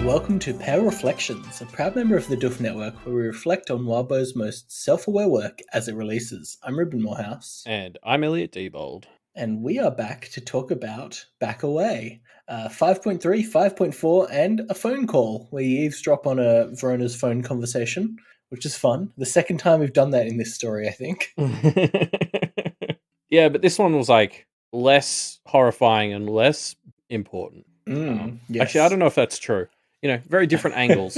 Welcome to Pale Reflections, a proud member of the Doof Network where we reflect on Warbo's most self-aware work as it releases. I'm Ruben Morehouse. And I'm Elliot Diebold. And we are back to talk about Back Away, 5.3, 5.4, and a phone call. We eavesdrop on a Verona's phone conversation, which is fun. The second time we've done that in this story, I think. Yeah, but this one was like less horrifying and less important. Yes. Actually, I don't know if that's true. Very different angles.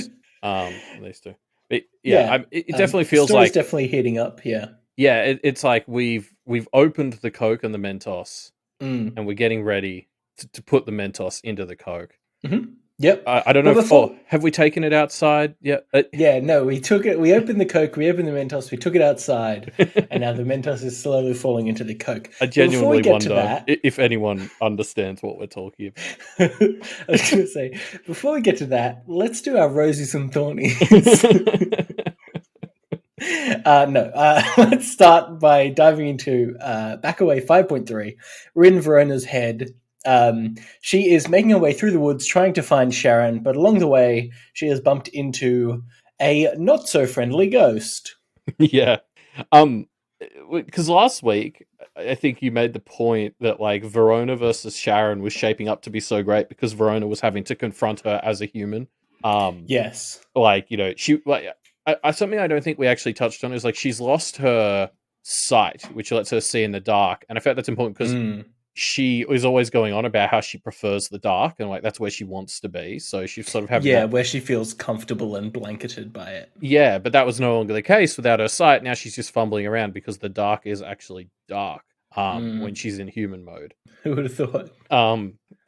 These two. But it definitely feels the story's like definitely heating up. Yeah. Yeah, it's like we've opened the Coke and the Mentos, Mm. and we're getting ready to put the Mentos into the Coke. Mm-hmm. Yep. I don't know. Have we taken it outside? Yeah. Yeah. No, we took it. We opened the Coke. We opened the Mentos. We took it outside, and now the Mentos is slowly falling into the Coke. I genuinely wonder if anyone understands what we're talking about. I was going to say, before we get to that, let's do our rosies and thornies. Let's start by diving into Back Away 5.3. We're in Verona's head. She is making her way through the woods trying to find Sharon, but along the way, she has bumped into a not-so-friendly ghost. Yeah. Because last week, I think you made the point that, like, Verona versus Sharon was shaping up to be so great because Verona was having to confront her as a human. Yes. Like, she... like. Something I don't think we actually touched on is, like, she's lost her sight, which lets her see in the dark. And I felt that's important because she is always going on about how she prefers the dark and, like, that's where she wants to be. So she's sort of having where she feels comfortable and blanketed by it. Yeah, but that was no longer the case without her sight. Now she's just fumbling around because the dark is actually dark when she's in human mode. Who would have thought?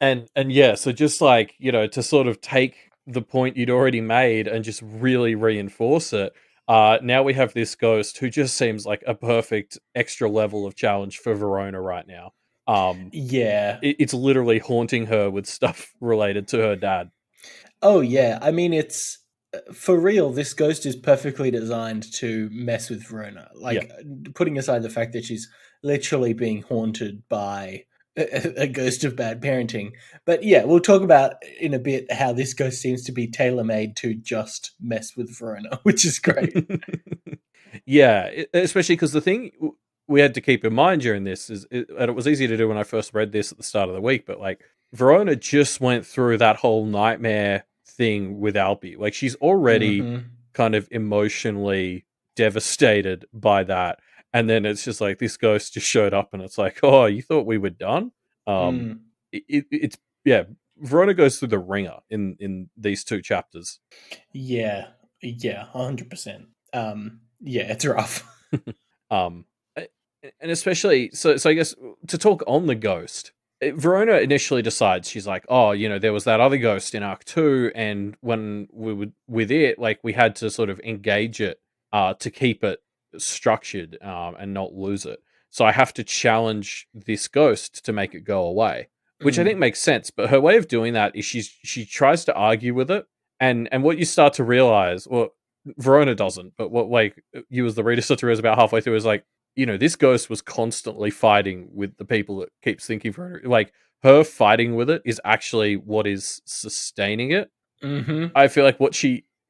And yeah, so just like, to sort of take the point you'd already made and just really reinforce it. Now we have this ghost who just seems like a perfect extra level of challenge for Verona right now. It's literally haunting her with stuff related to her dad. Oh yeah, I mean it's for real. This ghost is perfectly designed to mess with Verona. Like putting aside the fact that she's literally being haunted by a ghost of bad parenting. But yeah, we'll talk about in a bit how this ghost seems to be tailor-made to just mess with Verona, which is great. Yeah, especially because the thing we had to keep in mind during this and it was easy to do when I first read this at the start of the week, but like Verona just went through that whole nightmare thing with Albie. Like she's already kind of emotionally devastated by that. And then it's just like this ghost just showed up and it's like, oh, you thought we were done? It's Verona goes through the ringer in these two chapters. Yeah, 100%. Yeah, it's rough. And especially so I guess to talk on the ghost, Verona initially decides, she's like, oh, there was that other ghost in Arc 2, and when we were with it, like we had to sort of engage it to keep it structured and not lose it. So I have to challenge this ghost to make it go away, which I think makes sense. But her way of doing that is she tries to argue with it, and what you start to realize, well, Verona doesn't, but what like you as the reader start to realize about halfway through is like, this ghost was constantly fighting with the people that keeps thinking for her. Like her fighting with it is actually what is sustaining it. I feel like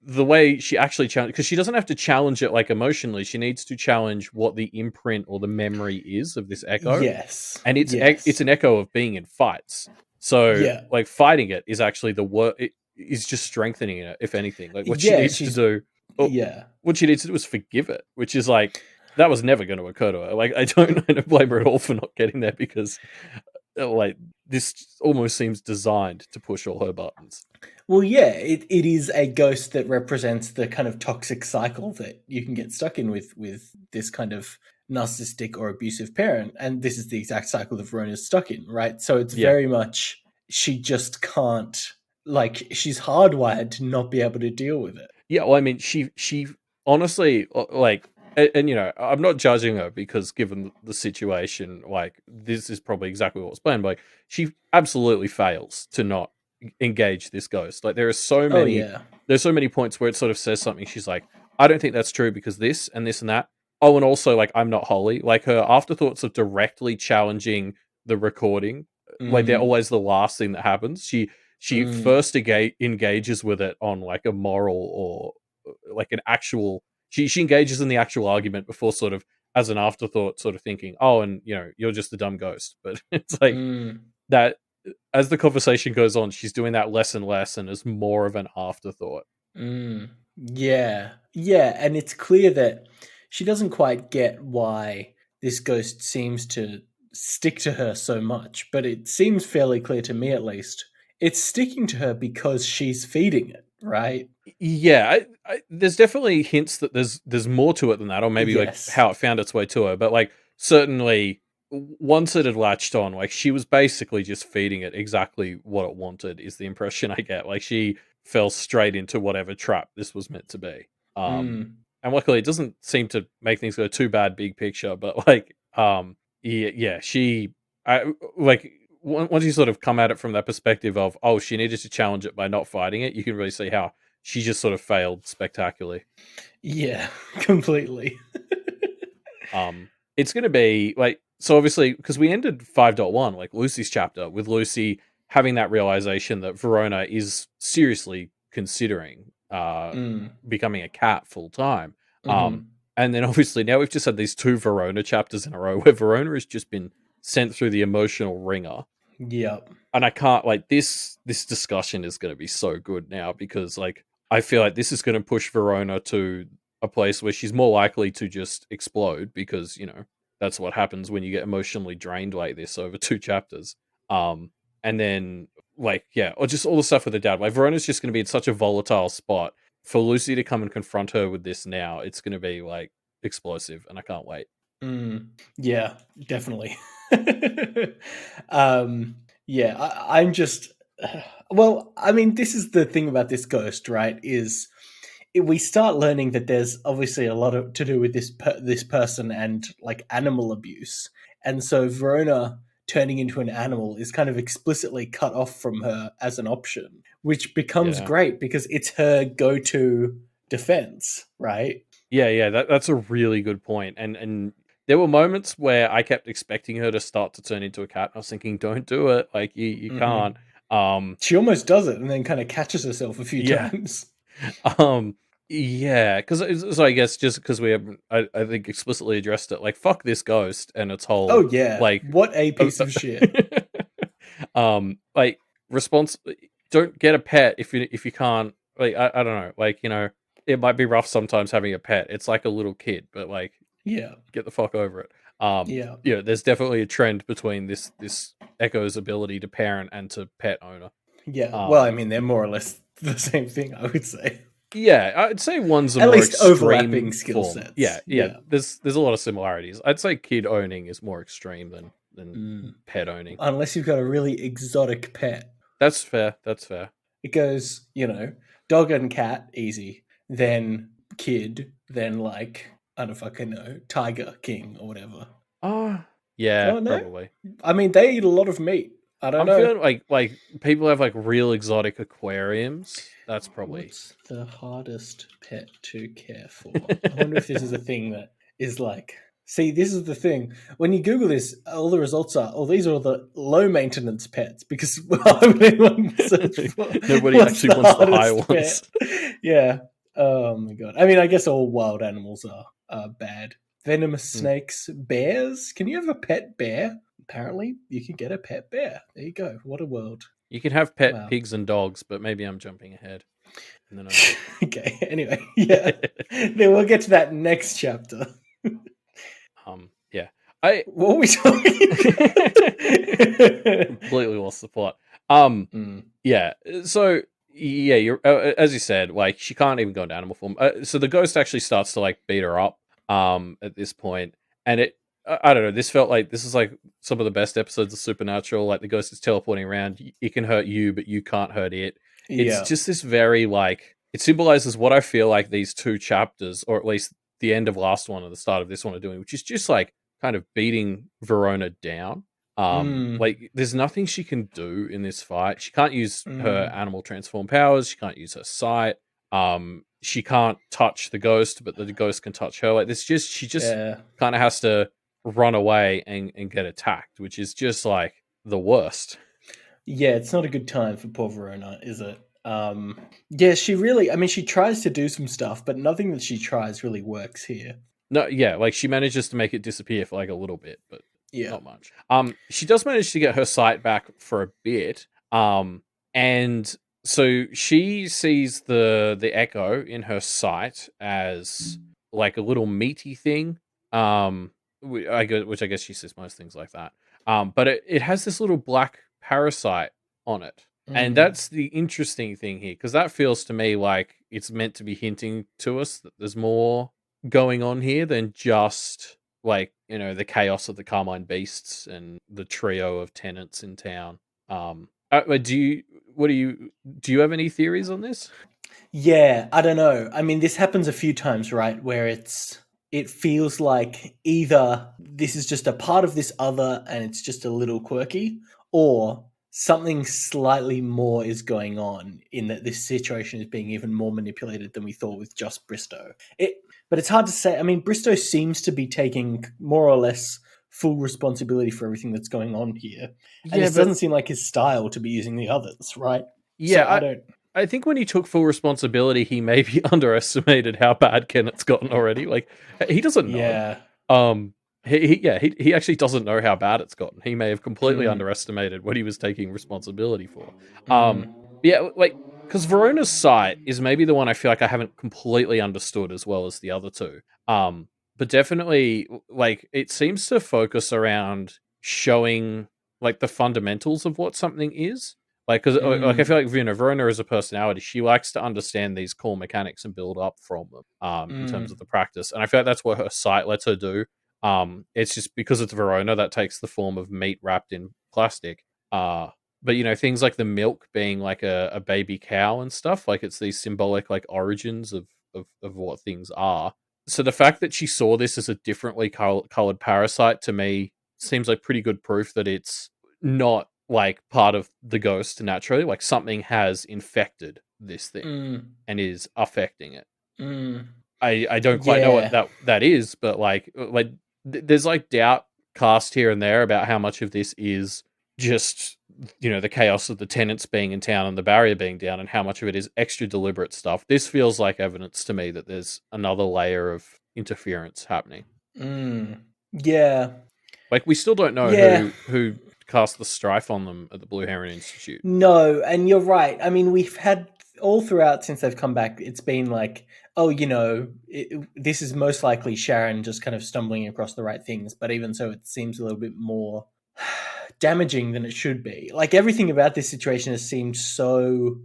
the way she actually challenge, because she doesn't have to challenge it like emotionally. She needs to challenge what the imprint or the memory is of this echo. Yes, and it's an echo of being in fights. So like fighting it is actually the work. It is just strengthening it, if anything. Like what she needs to do. What she needs to do is forgive it, which is like that was never going to occur to her. Like I don't blame her at all for not getting there because like this almost seems designed to push all her buttons. Well, yeah, it is a ghost that represents the kind of toxic cycle that you can get stuck in with this kind of narcissistic or abusive parent, and this is the exact cycle that Verona's stuck in, right? So it's very much she just can't, like, she's hardwired to not be able to deal with it. Yeah, well, I mean, she honestly, like, and I'm not judging her because given the situation, like, this is probably exactly what was planned. But like, she absolutely fails to not engage this ghost. Like, there are so many, there's so many points where it sort of says something. She's like, I don't think that's true because this and this and that. Oh, and also, like, I'm not holy. Like, her afterthoughts of directly challenging the recording, like, they're always the last thing that happens. she first engages with it on like a moral or like an actual. She engages in the actual argument before sort of as an afterthought, sort of thinking, oh, and you're just a dumb ghost. But it's like that as the conversation goes on, she's doing that less and less, and is more of an afterthought. Yeah, and it's clear that she doesn't quite get why this ghost seems to stick to her so much, but it seems fairly clear to me, at least. It's sticking to her because she's feeding it, right? Yeah, there's definitely hints that there's more to it than that, or maybe like Yes. how it found its way to her. But like certainly, once it had latched on, like she was basically just feeding it exactly what it wanted. Is the impression I get. Like she fell straight into whatever trap this was meant to be. And luckily, it doesn't seem to make things go too bad, big picture. But like, yeah, like. Once you sort of come at it from that perspective of, oh, she needed to challenge it by not fighting it, you can really see how she just sort of failed spectacularly. Yeah, completely. It's going to be like, so obviously, because we ended 5.1, like Lucy's chapter, with Lucy having that realization that Verona is seriously considering becoming a cat full time. And then obviously now we've just had these 2 Verona chapters in a row where Verona has just been sent through the emotional ringer. Yep. And I can't, like, this discussion is going to be so good now, because like I feel like this is going to push Verona to a place where she's more likely to just explode, because that's what happens when you get emotionally drained like this over 2 chapters. And then like, yeah, or just all the stuff with the dad. Like Verona's just going to be in such a volatile spot. For Lucy to come and confront her with this now, it's going to be like explosive, and I can't wait. Yeah, definitely. Yeah, I'm just. Well, I mean, this is the thing about this ghost, right? Is we start learning that there's obviously a lot to do with this person and like animal abuse, and so Verona turning into an animal is kind of explicitly cut off from her as an option, which becomes great because it's her go-to defense, right? Yeah, that's a really good point. And there were moments where I kept expecting her to start to turn into a cat. I was thinking, don't do it. Like you can't. She almost does it and then kind of catches herself a few times. Yeah, because so I guess just because we haven't, I think, explicitly addressed it. Like, fuck this ghost and its whole. Oh yeah, like what a piece of shit. Like response. Don't get a pet if you can't. Like I don't know. Like it might be rough sometimes having a pet. It's like a little kid, but like Yeah, get the fuck over it. yeah. There's definitely a trend between this Echo's ability to parent and to pet owner. Yeah, well, I mean, they're more or less the same thing, I would say. Yeah, I'd say one's a At more least extreme overlapping skill form. sets. Yeah. There's a lot of similarities. I'd say kid owning is more extreme than pet owning. Unless you've got a really exotic pet. That's fair. It goes, dog and cat, easy. Then kid, then like, I don't fucking know, tiger king or whatever. Yeah, Oh, no? probably. I mean, they eat a lot of meat. I don't know. I'm feeling like people have like real exotic aquariums. That's probably. What's the hardest pet to care for? I wonder if this is a thing that is like. See, this is the thing. When you Google this, all the results are, these are all the low maintenance pets because nobody actually wants the high ones. Yeah. Oh my god. I mean, I guess all wild animals are bad. Venomous snakes, bears. Can you have a pet bear? Apparently, you can get a pet bear. There you go. What a world. You can have pet pigs and dogs, but maybe I'm jumping ahead. Okay. Anyway, yeah. Then we'll get to that next chapter. Yeah. What were we talking about? Completely lost the plot. Yeah. So yeah, you're as you said, like she can't even go into animal form. So the ghost actually starts to like beat her up. At this point, and I don't know. This felt like this is like some of the best episodes of Supernatural. Like the ghost is teleporting around. It can hurt you, but you can't hurt it. It's just this very like it symbolizes what I feel like these 2 chapters, or at least the end of last one and the start of this one, are doing, which is just like kind of beating Verona down. Like there's nothing she can do in this fight. She can't use her animal transform powers. She can't use her sight. She can't touch the ghost, but the ghost can touch her. Like she just kind of has to run away and get attacked, which is just like the worst. Yeah, it's not a good time for poor Verona, is it? Yeah, she really. I mean, she tries to do some stuff, but nothing that she tries really works here. No, yeah, like she manages to make it disappear for like a little bit, but Yeah. not much. She does manage to get her sight back for a bit. And so she sees the echo in her sight as like a little meaty thing. Which I guess she sees most things like that. But it has this little black parasite on it. And Mm, that's the interesting thing here, because that feels to me like it's meant to be hinting to us that there's more going on here than just like, the chaos of the Carmine Beasts and the trio of tenants in town. Do you do you have any theories on this? yeah, I don't know. I mean, this happens a few times, right? Where it feels like either this is just a part of this other and it's just a little quirky, or something slightly more is going on in that this situation is being even more manipulated than we thought with just Bristow. But it's hard to say. I mean, Bristow seems to be taking more or less full responsibility for everything that's going on here, and Yeah, this but doesn't seem like his style to be using the others, right? yeah, So I don't. I think when he took full responsibility, he maybe underestimated how bad Kennett's gotten already. Like he doesn't know. Yeah. Um, he actually doesn't know how bad it's gotten. He may have completely Mm, underestimated what he was taking responsibility for. mm, Yeah, like because Verona's site is maybe the one I feel like I haven't completely understood as well as the other two. But definitely, like it seems to focus around showing like the fundamentals of what something is. Like, because like I mm, feel like Verona as a personality, she likes to understand these core mechanics and build up from them. In terms of mm, the practice, and I feel like that's what her site lets her do. It's just because it's Verona that takes the form of meat wrapped in plastic. But things like the milk being like a baby cow and stuff, like it's these symbolic like origins of what things are. So the fact that she saw this as a differently colored parasite to me seems like pretty good proof that it's not like part of the ghost naturally. Like something has infected this thing mm, and is affecting it. mm. I don't quite know what Yeah. that is, but there's like doubt cast here and there about how much of this is just the chaos of the tenants being in town and the barrier being down, and how much of it is extra deliberate stuff. This feels like evidence to me that there's another layer of interference happening. Mm. Yeah. Like we still don't know Yeah. who cast the strife on them at the Blue Heron Institute. No, and you're right. I mean, we've had all throughout since they've come back, it's been like, oh, this is most likely Sharon just kind of stumbling across the right things. But even so, it seems a little bit more damaging than it should be. Like everything about this situation has seemed so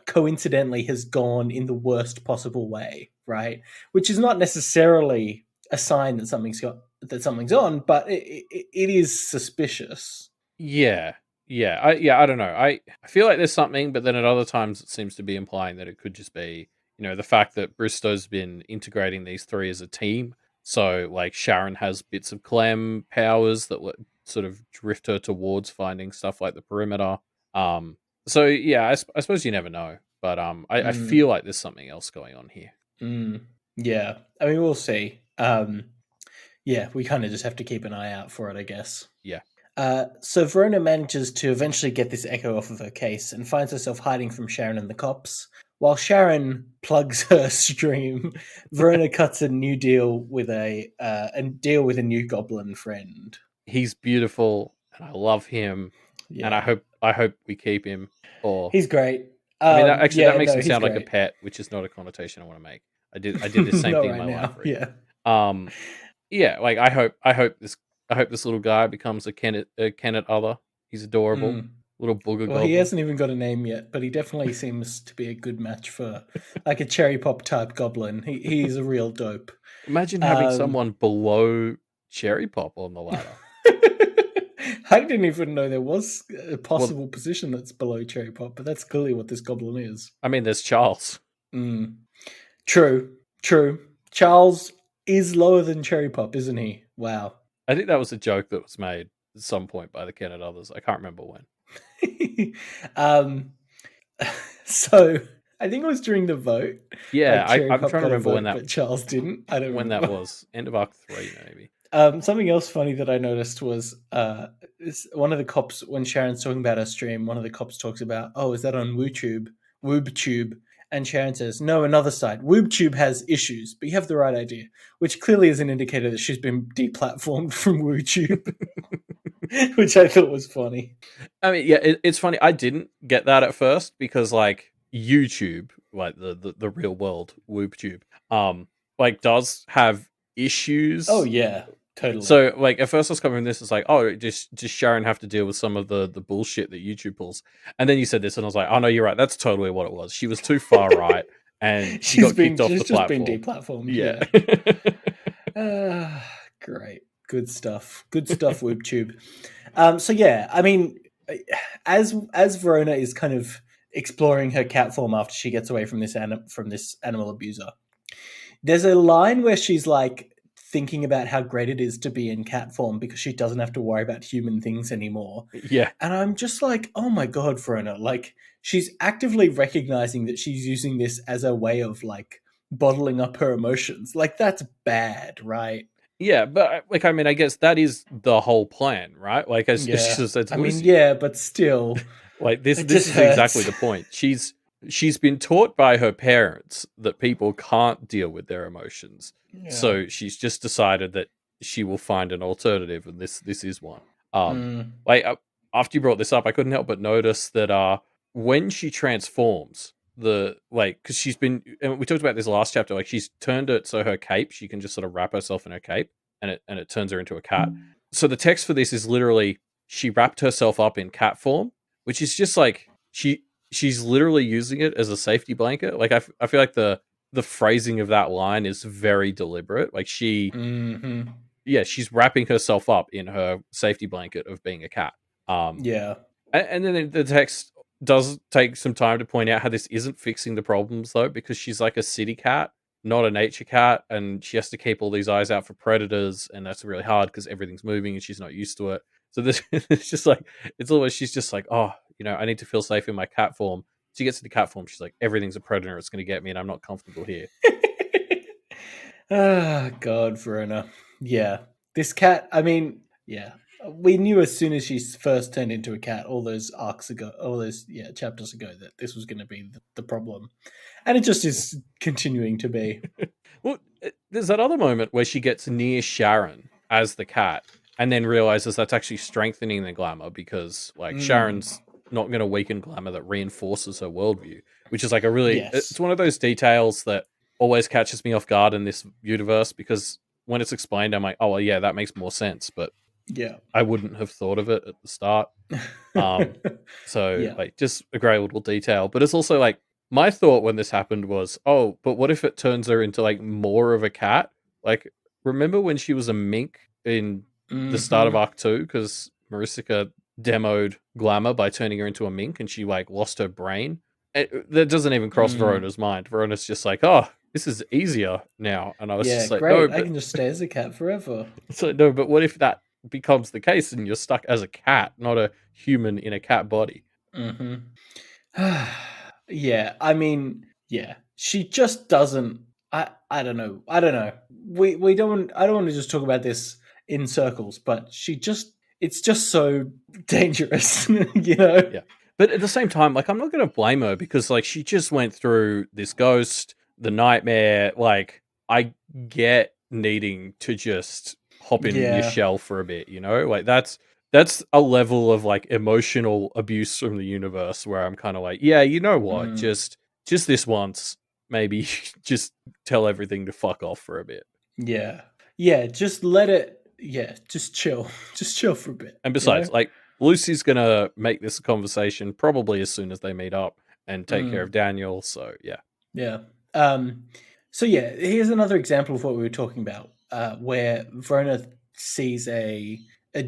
coincidentally has gone in the worst possible way, right? Which is not necessarily a sign that something's on, but it is suspicious. Yeah. Yeah. I don't know. I feel like there's something, but then at other times it seems to be implying that it could just be, the fact that Bristow's been integrating these three as a team. So like Sharon has bits of Clem powers that sort of drift her towards finding stuff like the perimeter. Um so yeah, I suppose you never know. But I Mm, feel like there's something else going on here. mm, yeah, I mean, we'll see. Yeah, we kind of just have to keep an eye out for it, I guess. Yeah. So Verona manages to eventually get this echo off of her case and finds herself hiding from Sharon and the cops. While Sharon plugs her stream, Verona cuts a new deal with a deal with a new goblin friend. He's beautiful and I love him, and I Yeah, hope I hope we keep him. Or he's great. I mean, that Yeah, makes no, him he's sound like a great. pet, which is not a connotation I want to make. I did the same Not thing in right my now. library. Yeah. Um, yeah, like I hope this little guy becomes a Kenneth other. He's adorable, Mm. little booger Well, he goblin. hasn't even got a name yet, but he definitely seems to be a good match for like a cherry pop type goblin. He's a real dope. Imagine having Um, someone below Cherry Pop on the ladder. I didn't even know there was a Well, possible position that's below cherry pop, but that's clearly what this goblin is. I mean, there's Charles. Mm. True, true. Charles is lower than cherry pop, isn't he? Wow. I think that was a joke that was made at some point by the Kenneth others. I can't remember when. um, so I think it was during the vote. Yeah, Like cherry I'm pop trying to got a remember vote, but Charles didn't. I don't when that remember. was. End of Arc 3, maybe. Something else funny that I noticed was one of the cops, when Sharon's talking about her stream, one of the cops talks about, oh, is that on WooTube? WoobTube. And Sharon says, no, another site. WoobTube has issues, but you have the right idea, which clearly is an indicator that she's been deplatformed from WooTube, which I thought was funny. I mean, yeah, it's funny. I didn't get that at first because like YouTube, like the real world WoobTube, like does have issues. Oh, yeah, totally. So like at first I was covering this, it's like, oh, just Sharon have to deal with some of the bullshit that YouTube pulls. And then you said this and I was like, oh no, you're right. That's totally what it was. She was too far right and she got kicked off the platform. She's just been deplatformed. Yeah. Great. Good stuff. Good stuff, WoobTube. So yeah, I mean, as Verona is kind of exploring her cat form after she gets away from this animal abuser, there's a line where she's like thinking about how great it is to be in cat form because she doesn't have to worry about human things anymore. Yeah. And I'm just like, oh my God, Verona, like she's actively recognizing that she's using this as a way of like bottling up her emotions. Like that's bad, right? Yeah, but like I mean, I guess that is the whole plan, right? Like as she said to Lucy. Yeah, but still, like this is exactly the point. She's been taught by her parents that people can't deal with their emotions, so she's just decided that she will find an alternative, and this is one. Like after you brought this up, I couldn't help but notice that when she transforms, because she's been, and we talked about this last chapter, like she's turned it so her cape, she can just sort of wrap herself in her cape and it turns her into a cat. So the text for this is literally she wrapped herself up in cat form, which is just like she's literally using it as a safety blanket. Like I feel like the phrasing of that line is very deliberate. Like she's wrapping herself up in her safety blanket of being a cat. And then the text does take some time to point out how this isn't fixing the problems though, because she's like a city cat, not a nature cat, and she has to keep all these eyes out for predators, and that's really hard because everything's moving and she's not used to it. So this it's just like she's just like, oh, I need to feel safe in my cat form. She gets into cat form, she's like, everything's a predator, it's gonna get me and I'm not comfortable here. Ah, God, Verona. Yeah. This cat, I mean, yeah. We knew as soon as she first turned into a cat, all those chapters ago, that this was going to be the problem. And it just is continuing to be. Well, there's that other moment where she gets near Sharon as the cat and then realizes that's actually strengthening the glamour because, like, Sharon's not going to weaken glamour that reinforces her worldview, which is like a really... It's one of those details that always catches me off guard in this universe because when it's explained, I'm like, oh, well, yeah, that makes more sense, but I wouldn't have thought of it at the start. Like, just a great little detail. But it's also like, my thought when this happened was, oh, but what if it turns her into like more of a cat? Like, remember when she was a mink in the start of Arc 2? Because Marisica demoed glamour by turning her into a mink and she like lost her brain. That doesn't even cross Verona's mind. Verona's just like, oh, this is easier now. And I was just like, great. No, I can just stay as a cat forever. So no, but what if that becomes the case and you're stuck as a cat, not a human in a cat body? Yeah, I mean, yeah, she just doesn't. I don't know. I don't want to just talk about this in circles, but it's just so dangerous, Yeah. But at the same time, like, I'm not going to blame her because, like, she just went through this ghost, the nightmare. Like, I get needing to just hop in your shell for a bit, Like, that's a level of, like, emotional abuse from the universe where I'm kind of like, yeah, you know what? Just this once, maybe just tell everything to fuck off for a bit. Yeah. Yeah, just let it... Yeah, just chill. Just chill for a bit. And besides, like, Lucy's going to make this a conversation probably as soon as they meet up and take care of Daniel, so yeah. Yeah. So yeah, here's another example of what we were talking about, where Verona sees a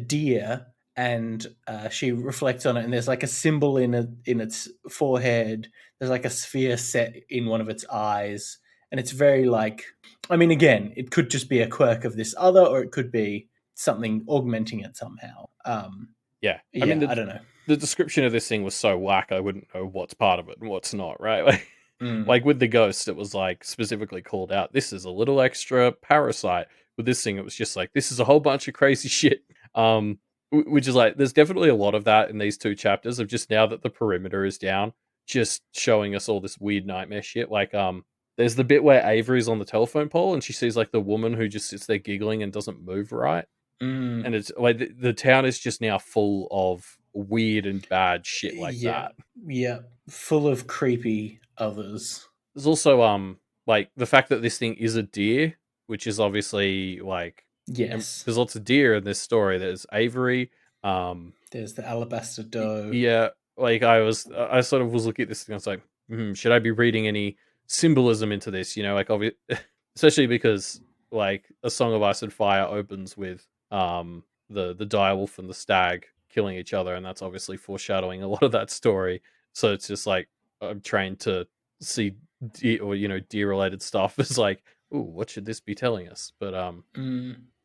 deer and she reflects on it, and there's like a symbol in its forehead. There's like a sphere set in one of its eyes, and it's very like... I mean, again, it could just be a quirk of this other, or it could be something augmenting it somehow. Yeah. I mean, I don't know. The description of this thing was so whack, I wouldn't know what's part of it and what's not, right? Like, Mm. Like with the ghost, it was like specifically called out. This is a little extra parasite. With this thing, it was just like this is a whole bunch of crazy shit. Which is like there's definitely a lot of that in these two chapters of just now that the perimeter is down, just showing us all this weird nightmare shit. Like there's the bit where Avery's on the telephone pole and she sees like the woman who just sits there giggling and doesn't move right. Mm. And it's like the town is just now full of weird and bad shit like Yeah. that. Yeah. Full of creepy others. There's also like the fact that this thing is a deer, which is obviously like Yes. there's lots of deer in this story. There's Avery. There's the alabaster doe. Yeah, like I sort of was looking at this thing. I was like, should I be reading any symbolism into this? You know, like especially because like A Song of Ice and Fire opens with the direwolf and the stag killing each other, and that's obviously foreshadowing a lot of that story. So it's just like I'm trained to see deer or deer related stuff as like, ooh, what should this be telling us? But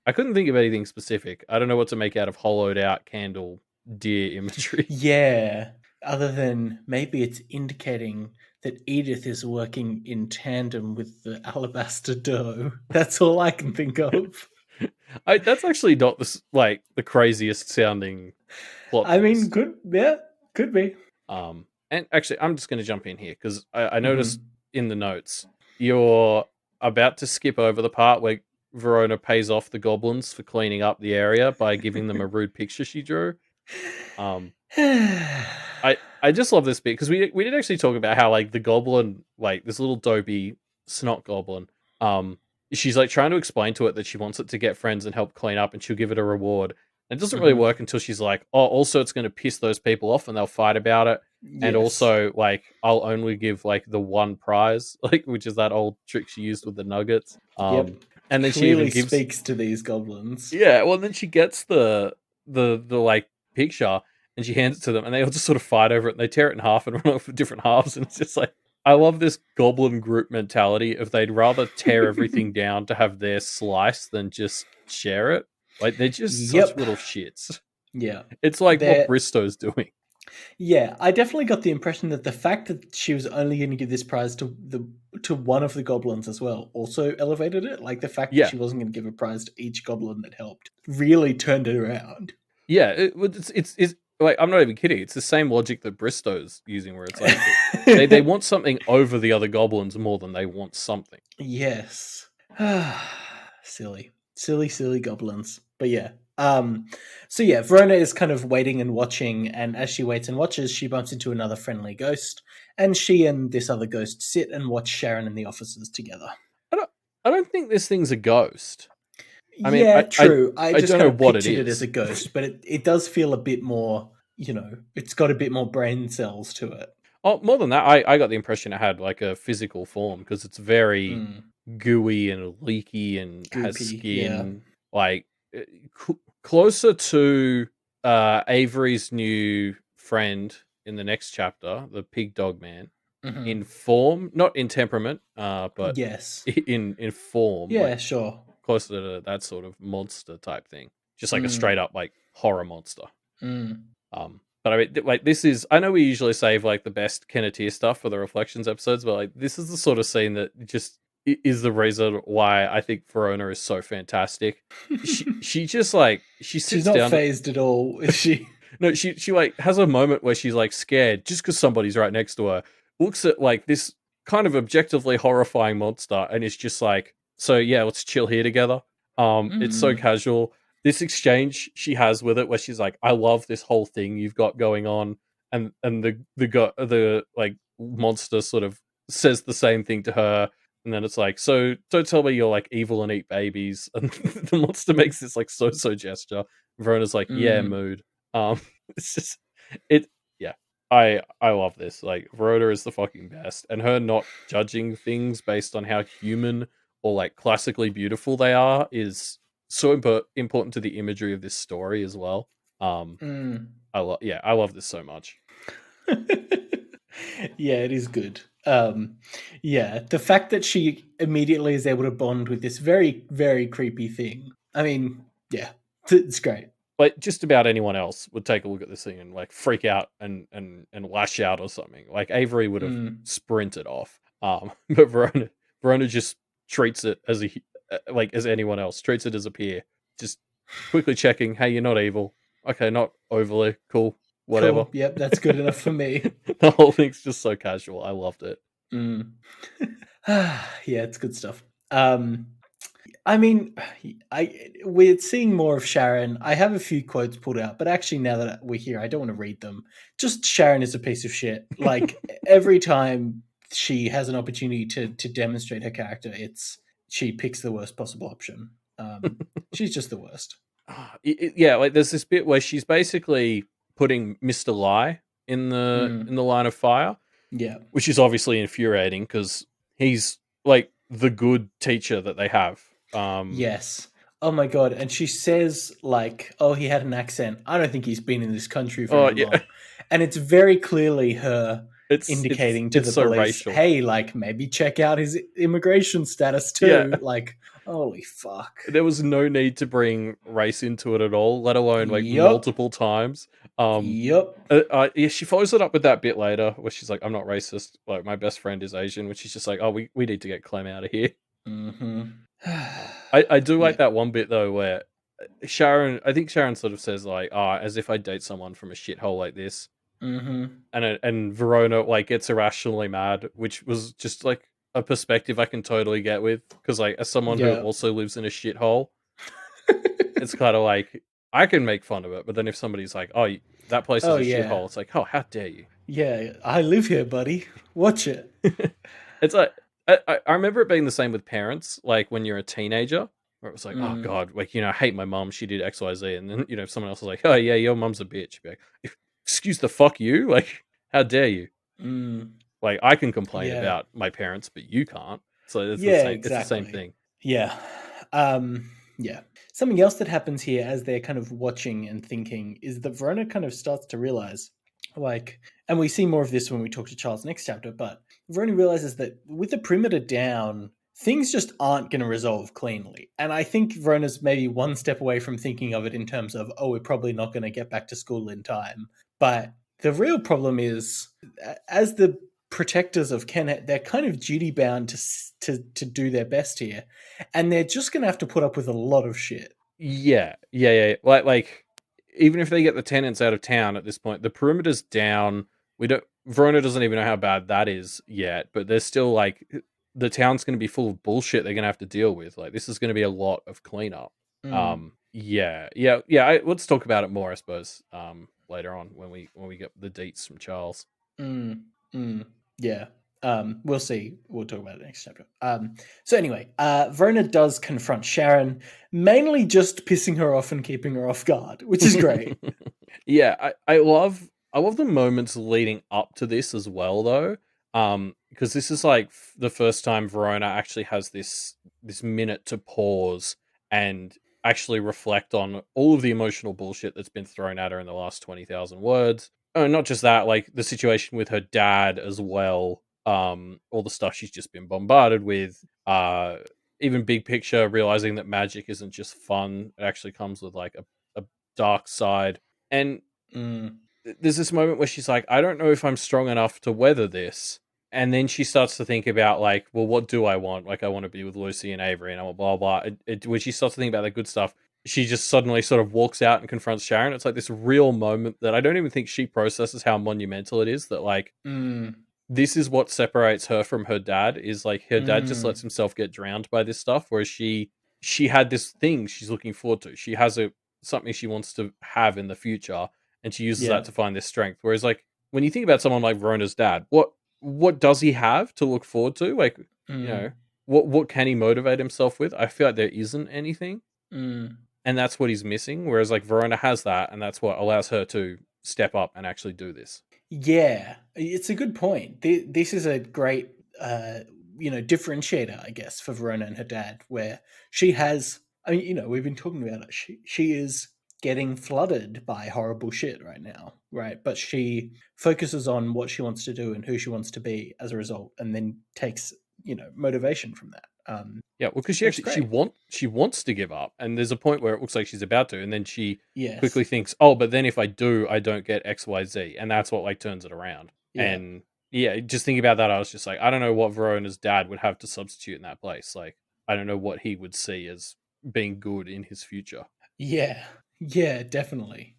I couldn't think of anything specific. I don't know what to make out of hollowed out candle deer imagery. Yeah. Other than maybe it's indicating that Edith is working in tandem with the alabaster doe. That's all I can think of. That's actually not the craziest sounding plot I mean, twist. could be. And actually, I'm just going to jump in here because I noticed Mhm. in the notes you're about to skip over the part where Verona pays off the goblins for cleaning up the area by giving them a rude picture she drew. Um, I just love this bit because we did actually talk about how like the goblin, like this little dopey snot goblin, she's like trying to explain to it that she wants it to get friends and help clean up and she'll give it a reward. And it doesn't really Mhm. work until she's like, oh, also it's going to piss those people off and they'll fight about it. And Yes. also like I'll only give like the one prize, like which is that old trick she used with the nuggets. Yep. And then she even Clearly gives speaks to these goblins. yeah, well then she gets the like picture and she hands it to them and they all just sort of fight over it and they tear it in half and run off for different halves and it's just like I love this goblin group mentality if they'd rather tear everything down to have their slice than just share it. Like they're just such Yep. little shits. Yeah. It's like what They're Bristow's doing. Yeah, I definitely got the impression that the fact that she was only going to give this prize to one of the goblins as well also elevated it. Like the fact that Yeah. she wasn't going to give a prize to each goblin that helped really turned it around. Yeah, it's like I'm not even kidding. It's the same logic that Bristow's using, where it's like they want something over the other goblins more than they want something. Yes. Silly goblins. But yeah. So yeah, Verona is kind of waiting and watching, and as she waits and watches, she bumps into another friendly ghost, and she and this other ghost sit and watch Sharon and the officers together. I don't I don't think this thing's a ghost. I mean, Yeah, true. I I just don't kind know of what it pictured it as is. a ghost, but it does feel a bit more, it's got a bit more brain cells to it. Oh, more than that, I got the impression it had like a physical form because it's very Mm, gooey and leaky and has goopy, yeah. skin like uh, closer to Avery's new friend in the next chapter, the pig dog man, Hmm. in form, not in temperament, but Yes. in form, like Yeah, sure. closer to that sort of monster type thing, just like a Mm, straight up like horror monster. mm. But I mean, like this is. I know we usually save like the best Kenneteer stuff for the reflections episodes, but like this is the sort of scene that just is the reason why I think Verona is so fantastic. She just like she She's sits not down. phased at all, is she? No, she like has a moment where she's like scared just because somebody's right next to her. Looks at like this kind of objectively horrifying monster, and is just like, so yeah, let's chill here together. It's so Mm, casual. This exchange she has with it, where she's like, "I love this whole thing you've got going on," and the like monster sort of says the same thing to her, and then it's like, "So don't tell me you're like evil and eat babies." And the monster makes this like so gesture. Verona's like, "Yeah, mm. mood." Um, it's just it. Yeah, I love this. Like Verona is the fucking best, and her not judging things based on how human or like classically beautiful they are is so important to the imagery of this story as well. Um, Mm. I love this so much. Yeah, it is good. Yeah, the fact that she immediately is able to bond with this very, very creepy thing. I mean, yeah, it's great. like just about anyone else would take a look at this thing and like freak out and lash out or something. Like Avery would have sprinted off. But Verona just treats it as like as anyone else, treats it as a peer. Just quickly checking, hey, you're not evil. Okay, not overly cool. Whatever. Cool. Yep, that's good enough for me. The whole thing's just so casual. I loved it. Yeah, it's good stuff. I mean, we're seeing more of Sharon. I have a few quotes pulled out, but actually, now that we're here, I don't want to read them. Just Sharon is a piece of shit. Like every time she has an opportunity to demonstrate her character, she picks the worst possible option. She's just the worst. Yeah, like there's this bit where she's basically putting Mr. Lie in the line of fire. Yeah, which is obviously infuriating because he's like the good teacher that they have. Yes. Oh my god! And she says like, "Oh, he had an accent. I don't think he's been in this country very long." And it's very clearly her indicating to the so police, racial. "Hey, like maybe check out his immigration status too." Yeah. Like, holy fuck! There was no need to bring race into it at all, let alone like multiple times. Yeah, she follows it up with that bit later where she's like, "I'm not racist. Like my best friend is Asian," which is just like, "Oh, we need to get Clem out of here." I do like that one bit though where I think Sharon sort of says like, as if I date someone from a shithole like this. And Verona like gets irrationally mad, which was just like a perspective I can totally get with, because like as someone who also lives in a shithole, it's kind of like I can make fun of it, but then if somebody's like, "Oh, that place is a shithole," it's like, "Oh, how dare you?" Yeah, I live here, buddy. Watch it. It's like I remember it being the same with parents, like when you're a teenager, where it was like, "Oh God, like I hate my mom. She did X, Y, Z," and then if someone else was like, "Oh yeah, your mom's a bitch," you'd be like, "Excuse the fuck you! Like, how dare you?" Like I can complain about my parents, but you can't. So it's the same. Exactly. It's the same thing. Yeah. Yeah. Something else that happens here as they're kind of watching and thinking is that Verona kind of starts to realize, like, and we see more of this when we talk to Charles next chapter, but Verona realizes that with the perimeter down, things just aren't going to resolve cleanly. And I think Verona's maybe one step away from thinking of it in terms of, oh, we're probably not going to get back to school in time. But the real problem is, as the protectors of Kennet, they're kind of duty bound to do their best here, and they're just going to have to put up with a lot of shit. Yeah. Like even if they get the tenants out of town at this point, the perimeter's down. Verona doesn't even know how bad that is yet, but there's still like the town's going to be full of bullshit they're going to have to deal with. Like this is going to be a lot of cleanup. Yeah. Let's talk about it more, I suppose, later on when we get the deets from Charles. Yeah. We'll see. We'll talk about it next chapter. So anyway, Verona does confront Sharon, mainly just pissing her off and keeping her off guard, which is great. Yeah, I love the moments leading up to this as well, though. Because this is like the first time Verona actually has this minute to pause and actually reflect on all of the emotional bullshit that's been thrown at her in the last 20,000 words. Oh, not just that, like the situation with her dad as well. All the stuff she's just been bombarded with. Even big picture, realizing that magic isn't just fun; it actually comes with like a dark side. And there's this moment where she's like, I don't know if I'm strong enough to weather this. And then she starts to think about like, well, what do I want? Like, I want to be with Lucy and Avery and I want blah, blah. When she starts to think about that good stuff, she just suddenly sort of walks out and confronts Sharon. It's like this real moment that I don't even think she processes how monumental it is, that like, this is what separates her from her dad, is like her dad just lets himself get drowned by this stuff, whereas she had this thing she's looking forward to. She has something she wants to have in the future, and she uses that to find this strength. Whereas like when you think about someone like Verona's dad, what does he have to look forward to? Like, what can he motivate himself with? I feel like there isn't anything. And that's what he's missing. Whereas like Verona has that, and that's what allows her to step up and actually do this. Yeah, it's a good point. This is a great, differentiator, I guess, for Verona and her dad, where she has, I mean, we've been talking about it. She is getting flooded by horrible shit right now, right? But she focuses on what she wants to do and who she wants to be as a result, and then takes, motivation from that. Yeah, well, because It's she great. wants to give up, and there's a point where it looks like she's about to, and then she Yes. quickly thinks, "Oh, but then if I do, I don't get X, Y, Z," and that's what like turns it around. Yeah. And yeah, just thinking about that, I was just like, I don't know what Verona's dad would have to substitute in that place. Like, I don't know what he would see as being good in his future. Yeah. Yeah, definitely.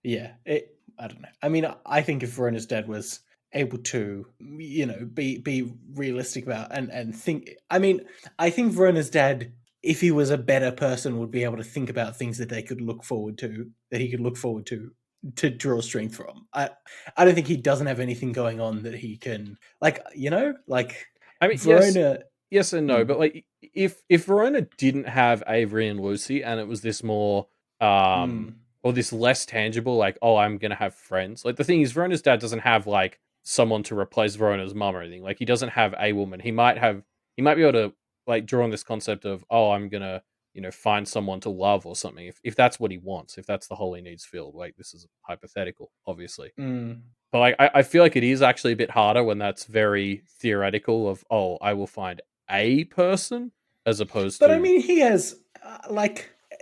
Yeah, I don't know. I mean, I think if Verona's dad was able to, be realistic about and think. I mean, I think Verona's dad, if he was a better person, would be able to think about things that they could look forward to, that he could look forward to draw strength from. I don't think he doesn't have anything going on that he can, like I mean, Verona. yes and no, Mm, but like if Verona didn't have Avery and Lucy, and it was this more mm, or this less tangible, like, oh, I'm gonna have friends. Like the thing is, Verona's dad doesn't have like someone to replace Verona's mum or anything. Like he doesn't have a woman. He might be able to like draw on this concept of, oh, I'm gonna find someone to love or something. If that's what he wants, if that's the hole he needs filled. Like this is hypothetical, obviously. mm. But like, I feel like it is actually a bit harder when that's very theoretical. Of, oh, I will find a person as opposed But I to mean, he has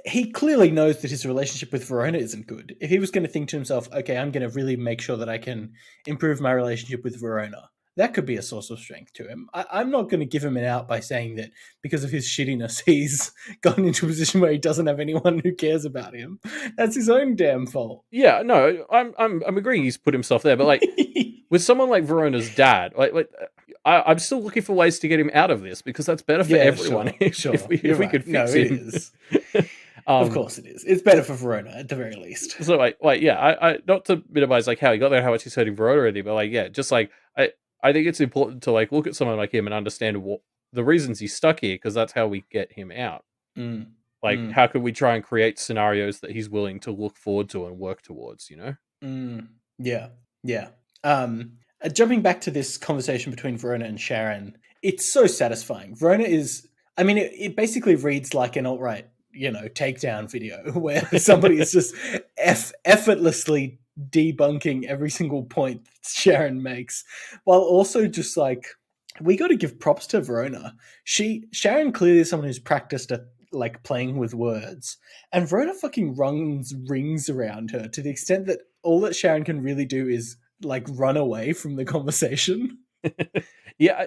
he clearly knows that his relationship with Verona isn't good. If he was going to think to himself, "Okay, I'm going to really make sure that I can improve my relationship with Verona," that could be a source of strength to him. I'm not going to give him an out by saying that because of his shittiness, he's gotten into a position where he doesn't have anyone who cares about him. That's his own damn fault. yeah. No, I'm agreeing he's put himself there, but like with someone like Verona's dad, I'm still looking for ways to get him out of this because that's better for Yeah, everyone sure, if sure. we You're if we right. could No, fix it him. is. Of um, course, it is. It's better for Verona at the very least. so like yeah, I not to minimize like how he got there, how much he's hurting Verona or anything, but like yeah, just like I think it's important to like look at someone like him and understand what the reasons he's stuck here because that's how we get him out. Mm, Like, mm. how could we try and create scenarios that he's willing to look forward to and work towards, you know? Mm, yeah, yeah. Jumping back to this conversation between Verona and Sharon, it's so satisfying. Verona is, I mean, it basically reads like an alt-right, takedown video where somebody is just effortlessly debunking every single point that Sharon makes, while also just like, we got to give props to Verona. Sharon clearly is someone who's practiced at like playing with words, and Verona fucking runs rings around her to the extent that all that Sharon can really do is like run away from the conversation. Yeah,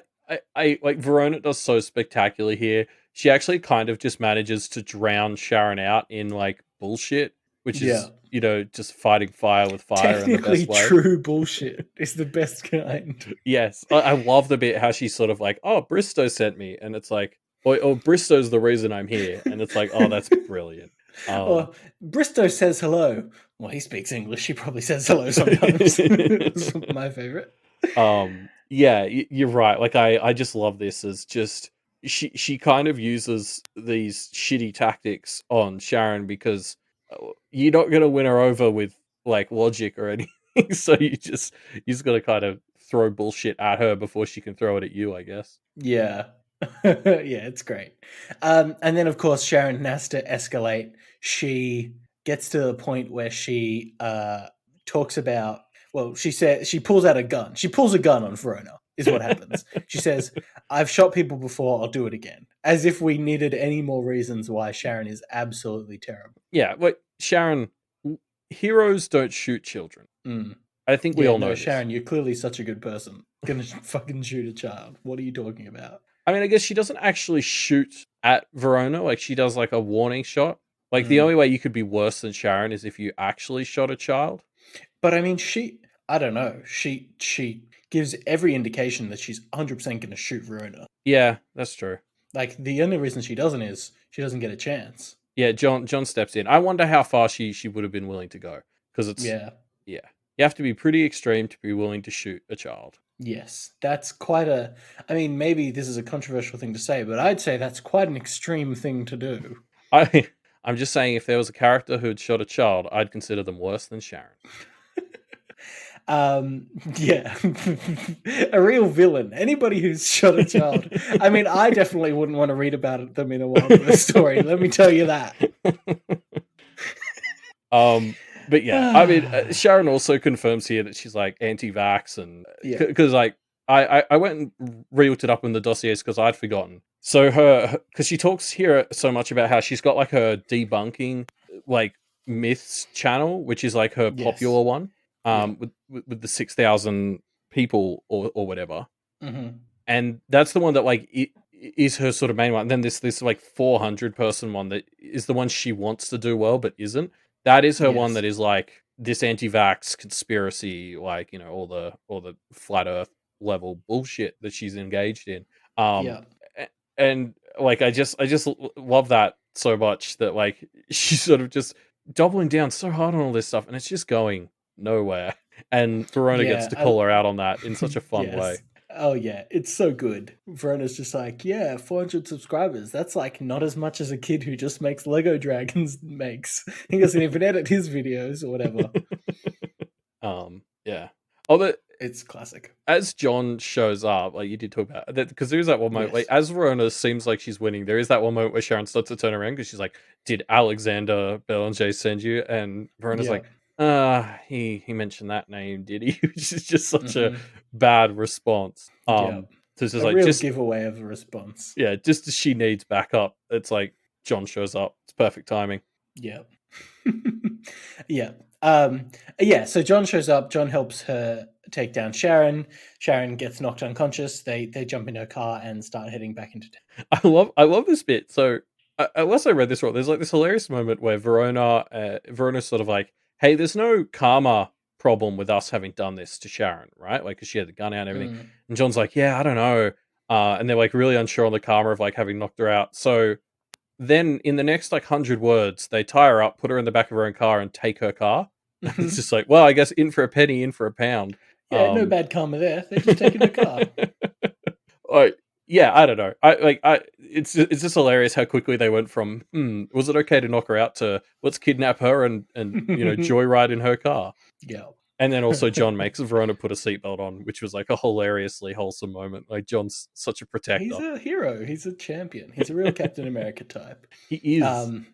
I like Verona does so spectacularly here. She actually kind of just manages to drown Sharon out in like bullshit, which Yeah. is, just fighting fire with fire in the Technically best way. true bullshit is the best kind. Yes, I love the bit how she's sort of like, "Oh, Bristow sent me," and it's like, "Oh, Bristow's the reason I'm here," and it's like, "Oh, that's brilliant." Or Bristow says hello. Well, he speaks English. He probably says hello sometimes. It's my favorite. Yeah, you're right. Like, I just love this as just she kind of uses these shitty tactics on Sharon because you're not gonna win her over with like logic or anything. So you just gotta kind of throw bullshit at her before she can throw it at you, I guess. Yeah. Yeah, it's great. And then, of course, Sharon has to escalate. She gets to the point where she talks about, well, she said she pulls out a gun. She pulls a gun on Verona, is what happens. She says, I've shot people before, I'll do it again. As if we needed any more reasons why Sharon is absolutely terrible. Yeah, like Sharon, heroes don't shoot children. Mm. I think we Yeah, all no, know this. Sharon, you're clearly such a good person. Gonna fucking shoot a child. What are you talking about? I mean, I guess she doesn't actually shoot at Verona. Like she does like a warning shot. Like the Mm. only way you could be worse than Sharon is if you actually shot a child. But I mean, I don't know. She gives every indication that she's 100% going to shoot Verona. Yeah, that's true. Like the only reason she doesn't is she doesn't get a chance. Yeah, John steps in. I wonder how far she would have been willing to go because it's Yeah. yeah. You have to be pretty extreme to be willing to shoot a child. Yes. That's quite a I mean, maybe this is a controversial thing to say, but I'd say that's quite an extreme thing to do. I I'm just saying if there was a character who'd shot a child, I'd consider them worse than Sharon. Yeah. A real villain. Anybody who's shot a child. I mean, I definitely wouldn't want to read about them in a Wild West story. Let me tell you that. But yeah, I mean, Sharon also confirms here that she's like anti-vax and Yeah. because like I went and re-looked it up in the dossiers because I'd forgotten. So because she talks here so much about how she's got like her debunking like myths channel, which is like her Yes. popular one, Yeah. with the 6,000 people or whatever, Mm-hmm. and that's the one that like is her sort of main one. And then this like 400-person one that is the one she wants to do well but isn't. That is her one Yes. that is like this anti-vax conspiracy, like all the flat Earth level bullshit that she's engaged in. Um, Yeah. and like I just love that so much that like she's sort of just doubling down so hard on all this stuff, and it's just going nowhere. And Verona gets Yeah. to call her out on that in such a fun way. Yes. Oh yeah, it's so good. Verona's just like, yeah, 400 subscribers. That's like not as much as a kid who just makes Lego dragons makes. He doesn't even edit his videos or whatever. Yeah. Although It's classic. as John shows up, like you did talk about that, because there's that one moment, like Yes. as Verona seems like she's winning, there is that one moment where Sharon starts to turn around because she's like, "Did Alexander Belanger send you?" And Verona's Yeah. like, he mentioned that name, did he?" Which is just such a Mm-hmm. bad response. Yeah. So it's just A like, real just giveaway of a response. yeah, just as she needs backup, it's like John shows up. It's perfect timing. Yeah. Yeah. Um, yeah, so John shows up, John helps her take down Sharon. Sharon gets knocked unconscious. They jump in her car and start heading back into town. I love this bit. So unless I read this wrong, there's like this hilarious moment where Verona's sort of like, "Hey, there's no karma problem with us having done this to Sharon, right? Like, because she had the gun out and everything." Mm. And John's like, "Yeah, I don't know," and they're like really unsure on the karma of like having knocked her out. So then in the next like 100 words, they tie her up, put her in the back of her own car, and take her car. It's Mhm. just like, well, I guess in for a penny, in for a pound. Yeah, no Um, bad karma there. They're just taking her car. Like, yeah, I don't know. It's just hilarious how quickly they went from was it okay to knock her out to let's kidnap her and joyride in her car. Yeah. And then also John makes Verona put a seatbelt on, which was like a hilariously wholesome moment. Like John's such a He's protector. a hero. He's a champion. He's a real Captain America type. He is. Um,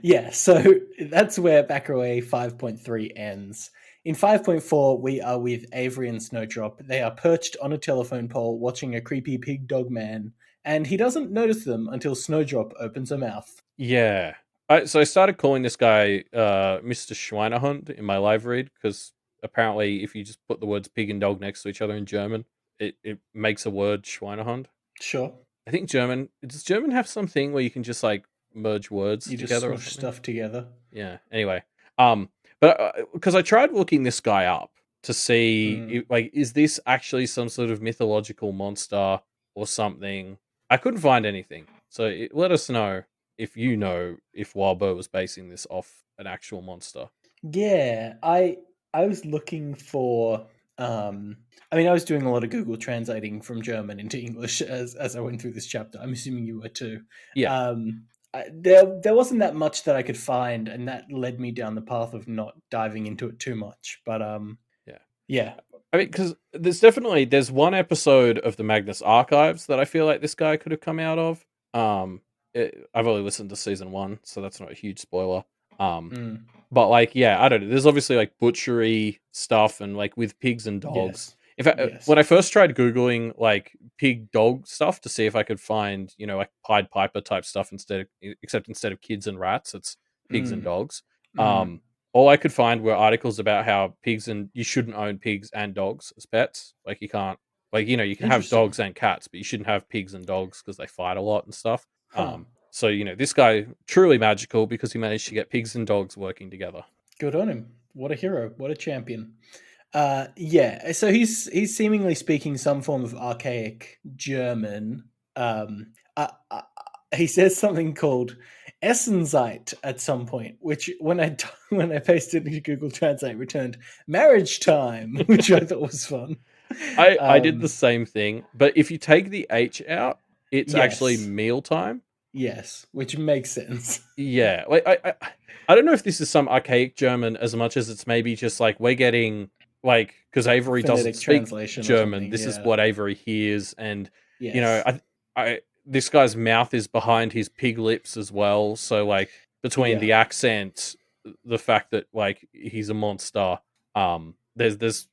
yeah, so that's where Backaway 5.3 ends. In 5.4, we are with Avery and Snowdrop. They are perched on a telephone pole watching a creepy pig dog man, and he doesn't notice them until Snowdrop opens her mouth. Yeah. So I started calling this guy Mr. Schweinehund in my live read because apparently if you just put the words pig and dog next to each other in German, it makes a word Schweinehund. Sure. I think does German have something where you can just like merge words You just together or smush something? stuff together. Yeah. Anyway, but because I tried looking this guy up to see Mm. like is this actually some sort of mythological monster or something? I couldn't find anything. So let us know if you know if Wilbur was basing this off an actual monster. Yeah, I was looking for I mean I was doing a lot of Google translating from German into English as I went through this chapter. I'm assuming you were too. Yeah. There wasn't that much that I could find, and that led me down the path of not diving into it too much. But Yeah. yeah, I mean, because there's one episode of the Magnus Archives that I feel like this guy could have come out of. I've only listened to season 1, so that's not a huge spoiler. Um, mm, but like, yeah, I don't know. There's obviously like butchery stuff and like with pigs and dogs. yes, In fact, yes, when I first tried googling like pig dog stuff to see if I could find like Pied Piper type stuff except instead of kids and rats, it's pigs and mm, dogs. mm. Um, all I could find were articles about how you shouldn't own pigs and dogs as pets. Like you can't, like you can have Interesting, dogs and cats, but you shouldn't have pigs and dogs because they fight a lot and stuff. huh? So this guy truly magical because he managed to get pigs and dogs working together. Good on him. What a hero. What a champion. Yeah, so he's seemingly speaking some form of archaic German. Um, he says something called Essenzeit at some point, which when when I pasted into Google Translate returned marriage time, which I thought was fun. I did the same thing, but if you take the H out, it's actually Yes, mealtime. yes, which makes sense. Yeah, like I don't know if this is some archaic German as much as it's maybe just like we're getting like because Avery doesn't Phonetic speak translation or German. something. This is Yeah. what Avery hears, and Yes. I this guy's mouth is behind his pig lips as well. So like between Yeah. the accent, the fact that like he's a monster, there's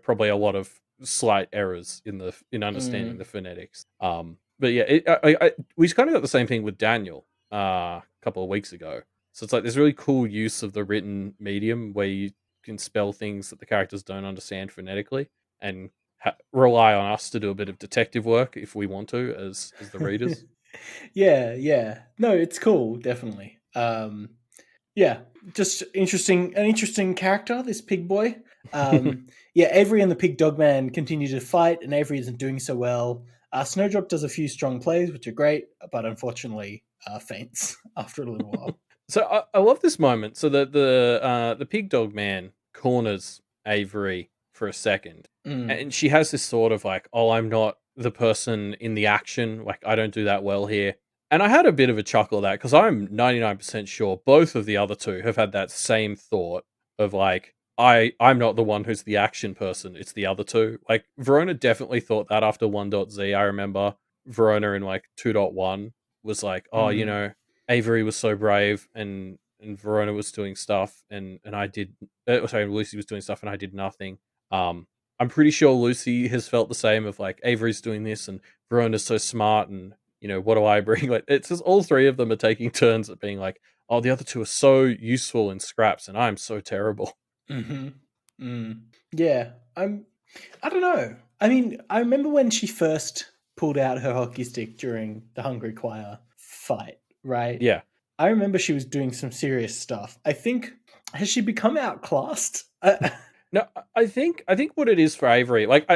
probably a lot of slight errors in understanding Mm. the phonetics. But yeah, we kind of got the same thing with Daniel a couple of weeks ago. So it's like this really cool use of the written medium where you can spell things that the characters don't understand phonetically and rely on us to do a bit of detective work if we want to as the readers. Yeah, yeah. No, it's cool, definitely. Yeah, just an interesting character, this pig boy. Yeah, Avery and the pig dog man continue to fight, and Avery isn't doing so well. Snowdrop does a few strong plays, which are great, but unfortunately faints after a little while. So I love this moment. So the pig dog man corners Avery for a second, Mm, and she has this sort of like, "Oh, I'm not the person in the action. Like I don't do that well here." And I had a bit of a chuckle at that because I'm 99% sure both of the other two have had that same thought of like, I'm not the one who's the action person. It's the other two. Like Verona definitely thought that after 1.z. I remember Verona in like 2.1 was like, "Oh, mm, Avery was so brave and Verona was doing stuff and I did sorry, Lucy was doing stuff and I did nothing." Um I'm pretty sure Lucy has felt the same of like Avery's doing this and Verona's so smart and what do I bring? Like it's just all three of them are taking turns at being like, "Oh, the other two are so useful in scraps and I'm so terrible." mm-hmm, mm. Yeah, I don't know. I mean, I remember when she first pulled out her hockey stick during the Hungry Choir fight, right? Yeah. I remember she was doing some serious stuff. I think has she become outclassed? No, I think what it is for Avery, like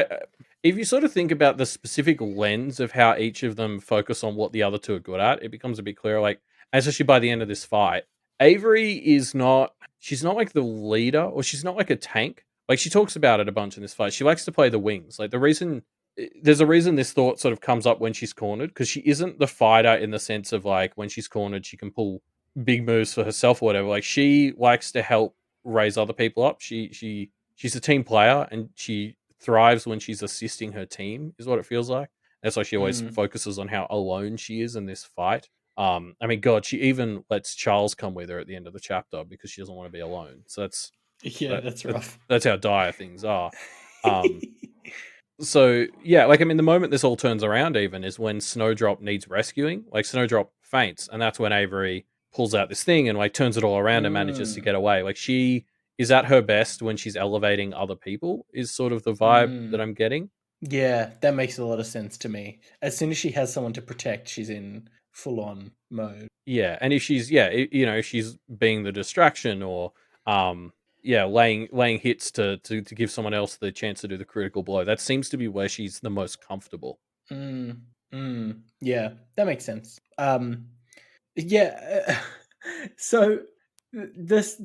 if you sort of think about the specific lens of how each of them focus on what the other two are good at, it becomes a bit clearer. Like, especially by the end of this fight, Avery is not. She's not like the leader, or she's not like a tank. Like she talks about it a bunch in this fight. She likes to play the wings. Like there's a reason this thought sort of comes up when she's cornered because she isn't the fighter in the sense of like when she's cornered, she can pull big moves for herself or whatever. Like she likes to help raise other people up. She's a team player and she thrives when she's assisting her team, is what it feels like. That's why she always Mm, focuses on how alone she is in this fight. I mean, God, she even lets Charles come with her at the end of the chapter because she doesn't want to be alone. So yeah, that, that's that rough. that's how dire things are. Um, so yeah, like I mean, the moment this all turns around even is when Snowdrop needs rescuing. Like Snowdrop faints, and that's when Avery pulls out this thing and like turns it all around and manages to Mm, get away. Like she is at her best when she's elevating other people. Is sort of the vibe that mm. I'm getting. Yeah, that makes a lot of sense to me. As soon as she has someone to protect, she's in full on mode. Yeah, and if she's if she's being the distraction or laying hits to give someone else the chance to do the critical blow, that seems to be where she's the most comfortable. Mm, yeah, that makes sense. Yeah. So this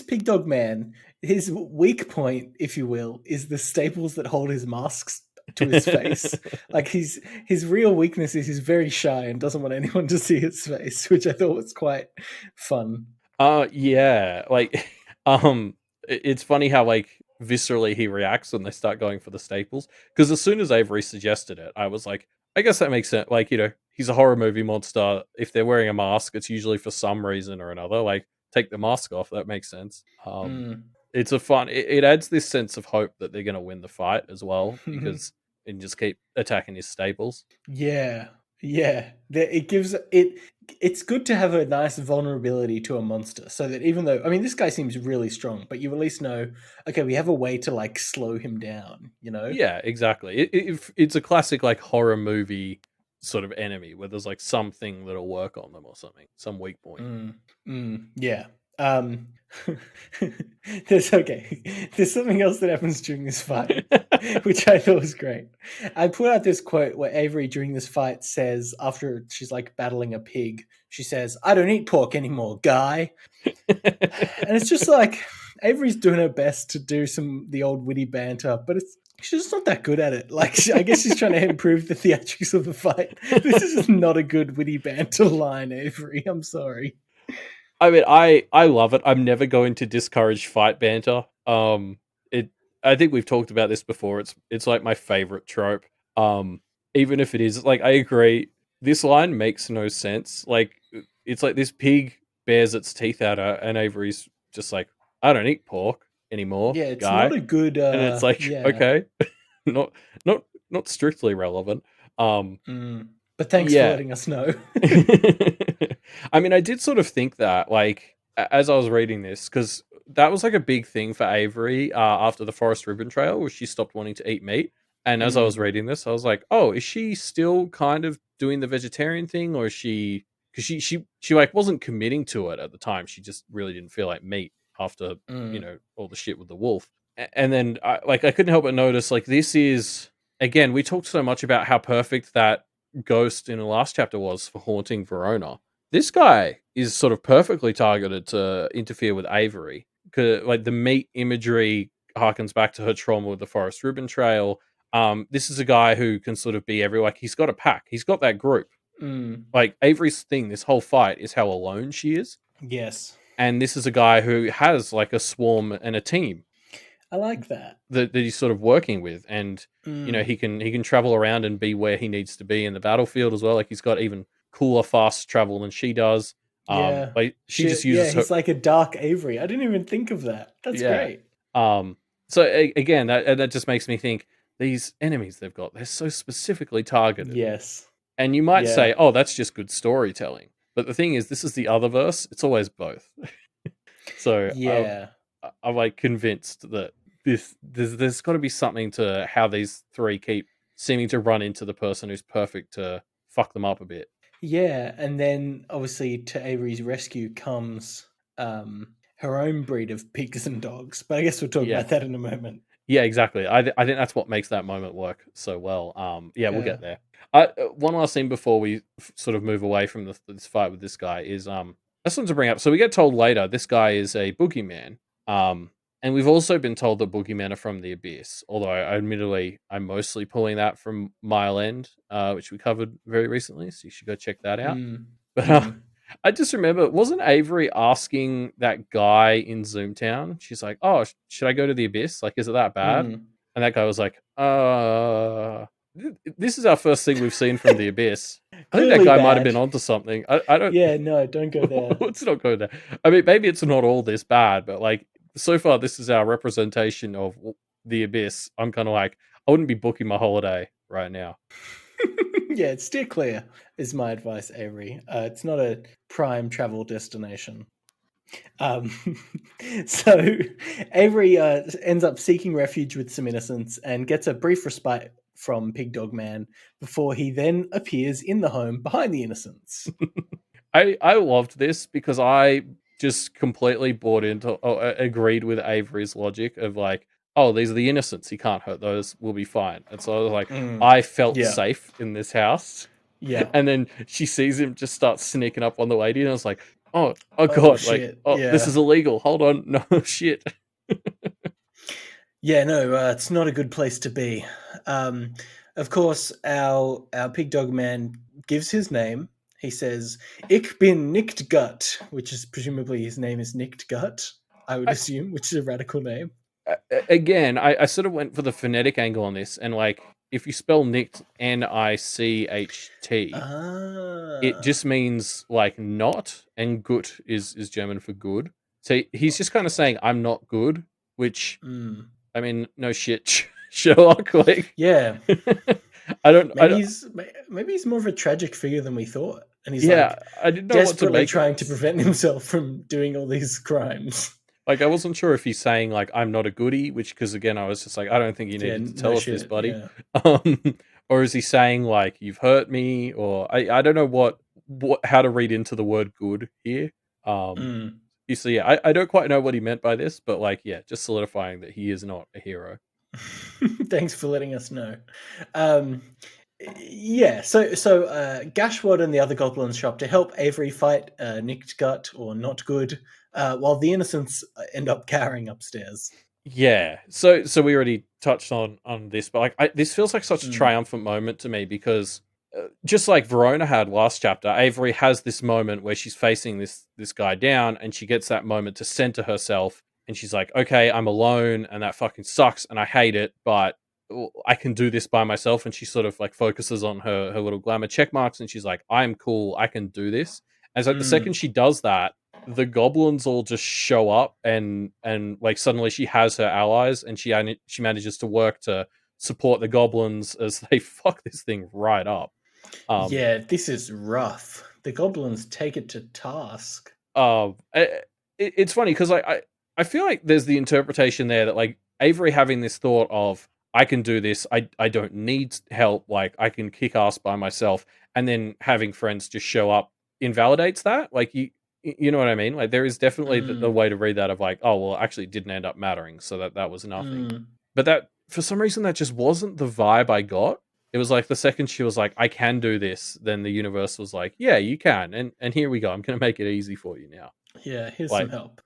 pig dog man, his weak point, if you will, is the staples that hold his masks to his face. Like his real weakness is he's very shy and doesn't want anyone to see his face, which I thought was quite fun. Yeah, like, it's funny how, like, viscerally he reacts when they start going for the staples. Because as soon as Avery suggested it, I was like, "I guess that makes sense." Like, he's a horror movie monster. If they're wearing a mask, it's usually for some reason or another. Like, take the mask off, that makes sense. Mm. It's a fun it adds this sense of hope that they're gonna win the fight as well because and just keep attacking his staples. Yeah, yeah. It gives it. It's good to have a nice vulnerability to a monster, so that even though I mean this guy seems really strong, but you at least know, okay, we have a way to like slow him down. You know. Yeah, exactly. It's a classic like horror movie sort of enemy where there's like something that'll work on them or something, some weak point. Mm, yeah. Um, there's okay. There's something else that happens during this fight, which I thought was great. I put out this quote where Avery during this fight says, after she's like battling a pig, she says, "I don't eat pork anymore, guy." And it's just like Avery's doing her best to do the old witty banter, but she's just not that good at it. Like I guess she's trying to improve the theatrics of the fight. This is just not a good witty banter line, Avery. I'm sorry. I mean, I love it. I'm never going to discourage fight banter. It I think we've talked about this before. It's like my favorite trope. Um, Even if it is like I agree, this line makes no sense. Like it's like this pig bares its teeth at her, and Avery's just like, "I don't eat pork." anymore, Yeah, it's not guy. a good. And it's like, Yeah. okay, not not not strictly relevant. But thanks for Yeah. letting us know. I mean, I did sort of think that, like, as I was reading this, because that was like a big thing for Avery after the Forest Ribbon Trail, where she stopped wanting to eat meat. And as I was Mm, reading this, I was like, oh, is she still kind of doing the vegetarian thing, or is she? Because she like wasn't committing to it at the time. She just really didn't feel like meat after mm, all the shit with the wolf. And then I couldn't help but notice, like, this is, again, we talked so much about how perfect that ghost in the last chapter was for haunting Verona. This guy is sort of perfectly targeted to interfere with Avery. 'Cause, like, the meat imagery harkens back to her trauma with the Forest Ribbon Trail. This is a guy who can sort of be everywhere. Like, he's got a pack. He's got that group. mm. Like, Avery's thing, this whole fight, is how alone she is. Yes, And this is a guy who has like a swarm and a team I like that. that he's sort of working with, and Mm. he can travel around and be where he needs to be in the battlefield as well. Like, he's got even cooler fast travel than she does. Yeah. Like, she just Yeah, uses her, he's like a dark Avery. I didn't even think of that. That's yeah. great. So again, that just makes me think, these enemies they've got, they're so specifically targeted. Yes. And you might Yeah. say, oh, that's just good storytelling. But the thing is, this is the other verse. It's always both. So Yeah. I'm like convinced that there's got to be something to how these three keep seeming to run into the person who's perfect to fuck them up a bit. Yeah, and then obviously to Avery's rescue comes her own breed of pigs and dogs. But I guess we'll talk Yeah, about that in a moment. yeah, exactly. I think that's what makes that moment work so well. Yeah, we'll Yeah. get there. One last thing before we sort of move away from this fight with this guy is I just wanted to bring up. So we get told later this guy is a boogeyman. Um, and we've also been told that boogeymen are from the abyss. Although, admittedly, I'm mostly pulling that from Mile End, which we covered very recently. So you should go check that out. Mm. But Mm. I just remember, wasn't Avery asking that guy in Zoomtown? She's like, "Oh, should I go to the abyss? Like, is it that bad?" Mm. And that guy was like, This is our first thing we've seen from the abyss. I think that Clearly guy might have been bad. onto something. I don't. Yeah, no, don't go there. Let's not go there. I mean, maybe it's not all this bad, but like, so far, this is our representation of the abyss. I'm kind of like, I wouldn't be booking my holiday right now. Yeah, steer clear is my advice, Avery. It's not a prime travel destination. Um, so Avery ends up seeking refuge with some innocents and gets a brief respite from Pig Dog Man before he then appears in the home behind the innocents. I loved this because I just completely bought into, agreed with Avery's logic of like, oh, these are the innocents. He can't hurt those. We'll be fine. And so I was like, I felt Yeah, safe in this house. yeah. And then she sees him just start sneaking up on the lady, and I was like, oh Oh god, like, shit. oh, this Yeah, is illegal. Hold on, no shit. yeah. No, it's not a good place to be. Um, of course, our Pig Dog Man gives his name. He says, "Ich bin nicht gut," which is presumably his name is Nicked Gut. I would I, assume, which is a radical name. again, I sort of went for the phonetic angle on this, and like, if you spell nicked Nicht, it Ah. just means like not, and gut is German for good. So he's just kind of saying I'm not good, which, Mm. I mean, no shit, Sherlock. Like, Yeah. I don't. Maybe he's more of a tragic figure than we thought, and he's Yeah, like I didn't know what to desperately make of trying to this. prevent himself from doing all these crimes. Like, I wasn't sure if he's saying like I'm not a goodie, which, because again, I was just like, I don't think you Yeah, needed to no tell us this, shit. buddy. Yeah. Um, or is he saying like you've hurt me, or I don't know what how to read into the word good here. Um, Mm. you see, yeah, I don't quite know what he meant by this, but like, yeah, just solidifying that he is not a hero. Thanks for letting us know. Um, yeah, so Gashwad and the other goblins show up to help Avery fight Nicked Gut or Not Good, while the innocents end up cowering upstairs. Yeah, so we already touched on this, but like, this feels like such a Mm. triumphant moment to me because, just like Verona had last chapter, Avery has this moment where she's facing this guy down, and she gets that moment to center herself, and she's like, "Okay, I'm alone, and that fucking sucks, and I hate it, but I can do this by myself." And she sort of like focuses on her little glamour check marks, and she's like, "I'm cool, I can do this." And it's like the second Mm. she does that, the goblins all just show up, and like suddenly she has her allies, and she manages to work to support the goblins as they fuck this thing right up. Yeah, this is rough. The goblins take it to task. It's funny because I feel like there's the interpretation there that like Avery having this thought of, I can do this, I don't need help, like I can kick ass by myself, and then having friends just show up invalidates that. Like you know what I mean? Like there is definitely the Mm, way to read that of like, oh well, actually it didn't end up mattering, so that was nothing. mm, But that, for some reason, that just wasn't the vibe I got. It was like the second she was like, I can do this, then the universe was like, yeah, you can, and here we go. I'm gonna make it easy for you now. yeah, here's some Like, help.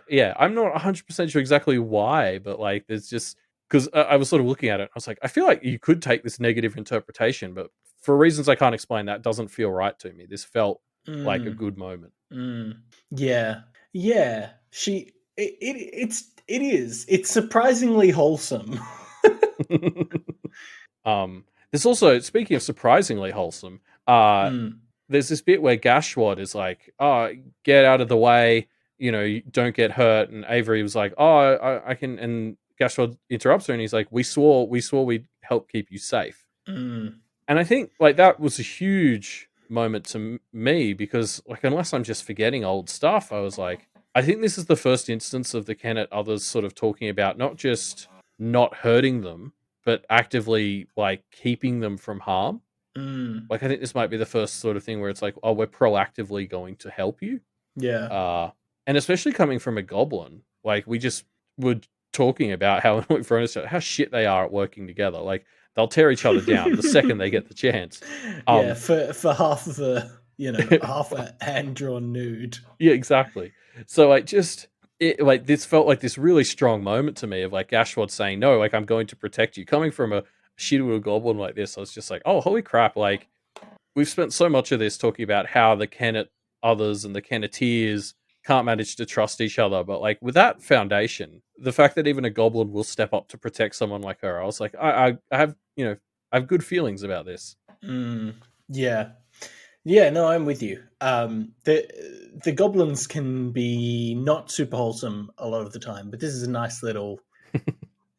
yeah, I'm not 100% sure exactly why, but like, there's just because I was sort of looking at it, I was like, I feel like you could take this negative interpretation, but for reasons I can't explain, that doesn't feel right to me. This felt like a Mm, good moment. yeah, yeah. It is. It's surprisingly wholesome. There's also, speaking of surprisingly wholesome, Mm, there's this bit where Gashwad is like, "Oh, get out of the way, you don't get hurt." And Avery was like, "Oh, I can." And Gashwad interrupts her, and he's like, "We swore we'd help keep you safe." mm, And I think like that was a huge moment to me because like unless I'm just forgetting old stuff, I was like, I think this is the first instance of the Kennet others sort of talking about not just not hurting them, but actively like keeping them from harm. mm, Like I think this might be the first sort of thing where it's like, oh, we're proactively going to help you. yeah. Uh and especially coming from a goblin, like we just were talking about how how shit they are at working together. Like they'll tear each other down the second they get the chance. Yeah, Um for half of a half a hand drawn nude. yeah, exactly. So like just it like this felt like this really strong moment to me of like Ashwad saying, no, like I'm going to protect you. Coming from a shitty little goblin like this, I was just like, oh holy crap, like we've spent so much of this talking about how the Kennet others and the Kenneteers can't manage to trust each other, but like with that foundation, the fact that even a goblin will step up to protect someone like her, I was like, I have I have good feelings about this. Mm, yeah. Yeah, no, I'm with you. The goblins can be not super wholesome a lot of the time, but this is a nice little,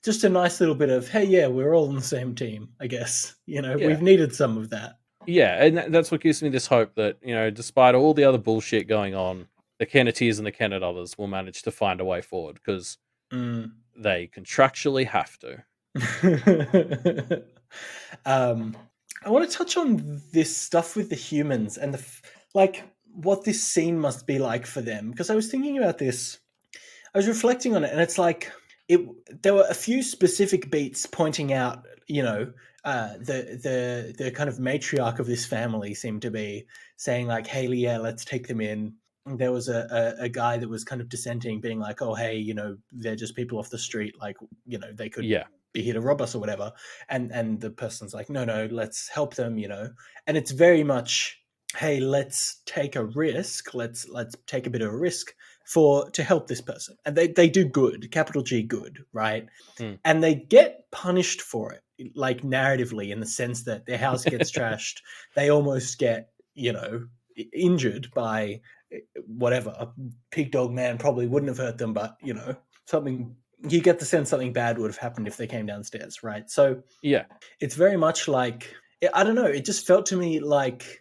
just a nice little bit of, hey, yeah, we're all on the same team. I guess Yeah, we've needed some of that. yeah, and that's what gives me this hope that despite all the other bullshit going on, the Kenneteers and the Kennet others will manage to find a way forward because Mm. they contractually have to. um, I want to touch on this stuff with the humans and like what this scene must be like for them because I was thinking about this. I was reflecting on it, and it's like it. There were a few specific beats pointing out, the kind of matriarch of this family seemed to be saying like, "Hey, yeah, let's take them in." There was a guy that was kind of dissenting, being like, "Oh, hey, they're just people off the street. Like, they could Yeah, be here to rob us or whatever." And the person's like, "No, no, let's help them." And it's very much, "Hey, let's take a risk. Let's take a bit of a risk to help this person," and they do good, capital G good, right? mm. And they get punished for it, like narratively, in the sense that their house gets trashed, they almost get injured by whatever. A pig dog man probably wouldn't have hurt them, but something, you get the sense something bad would have happened if they came downstairs, right? So Yeah. it's very much like, I don't know, it just felt to me like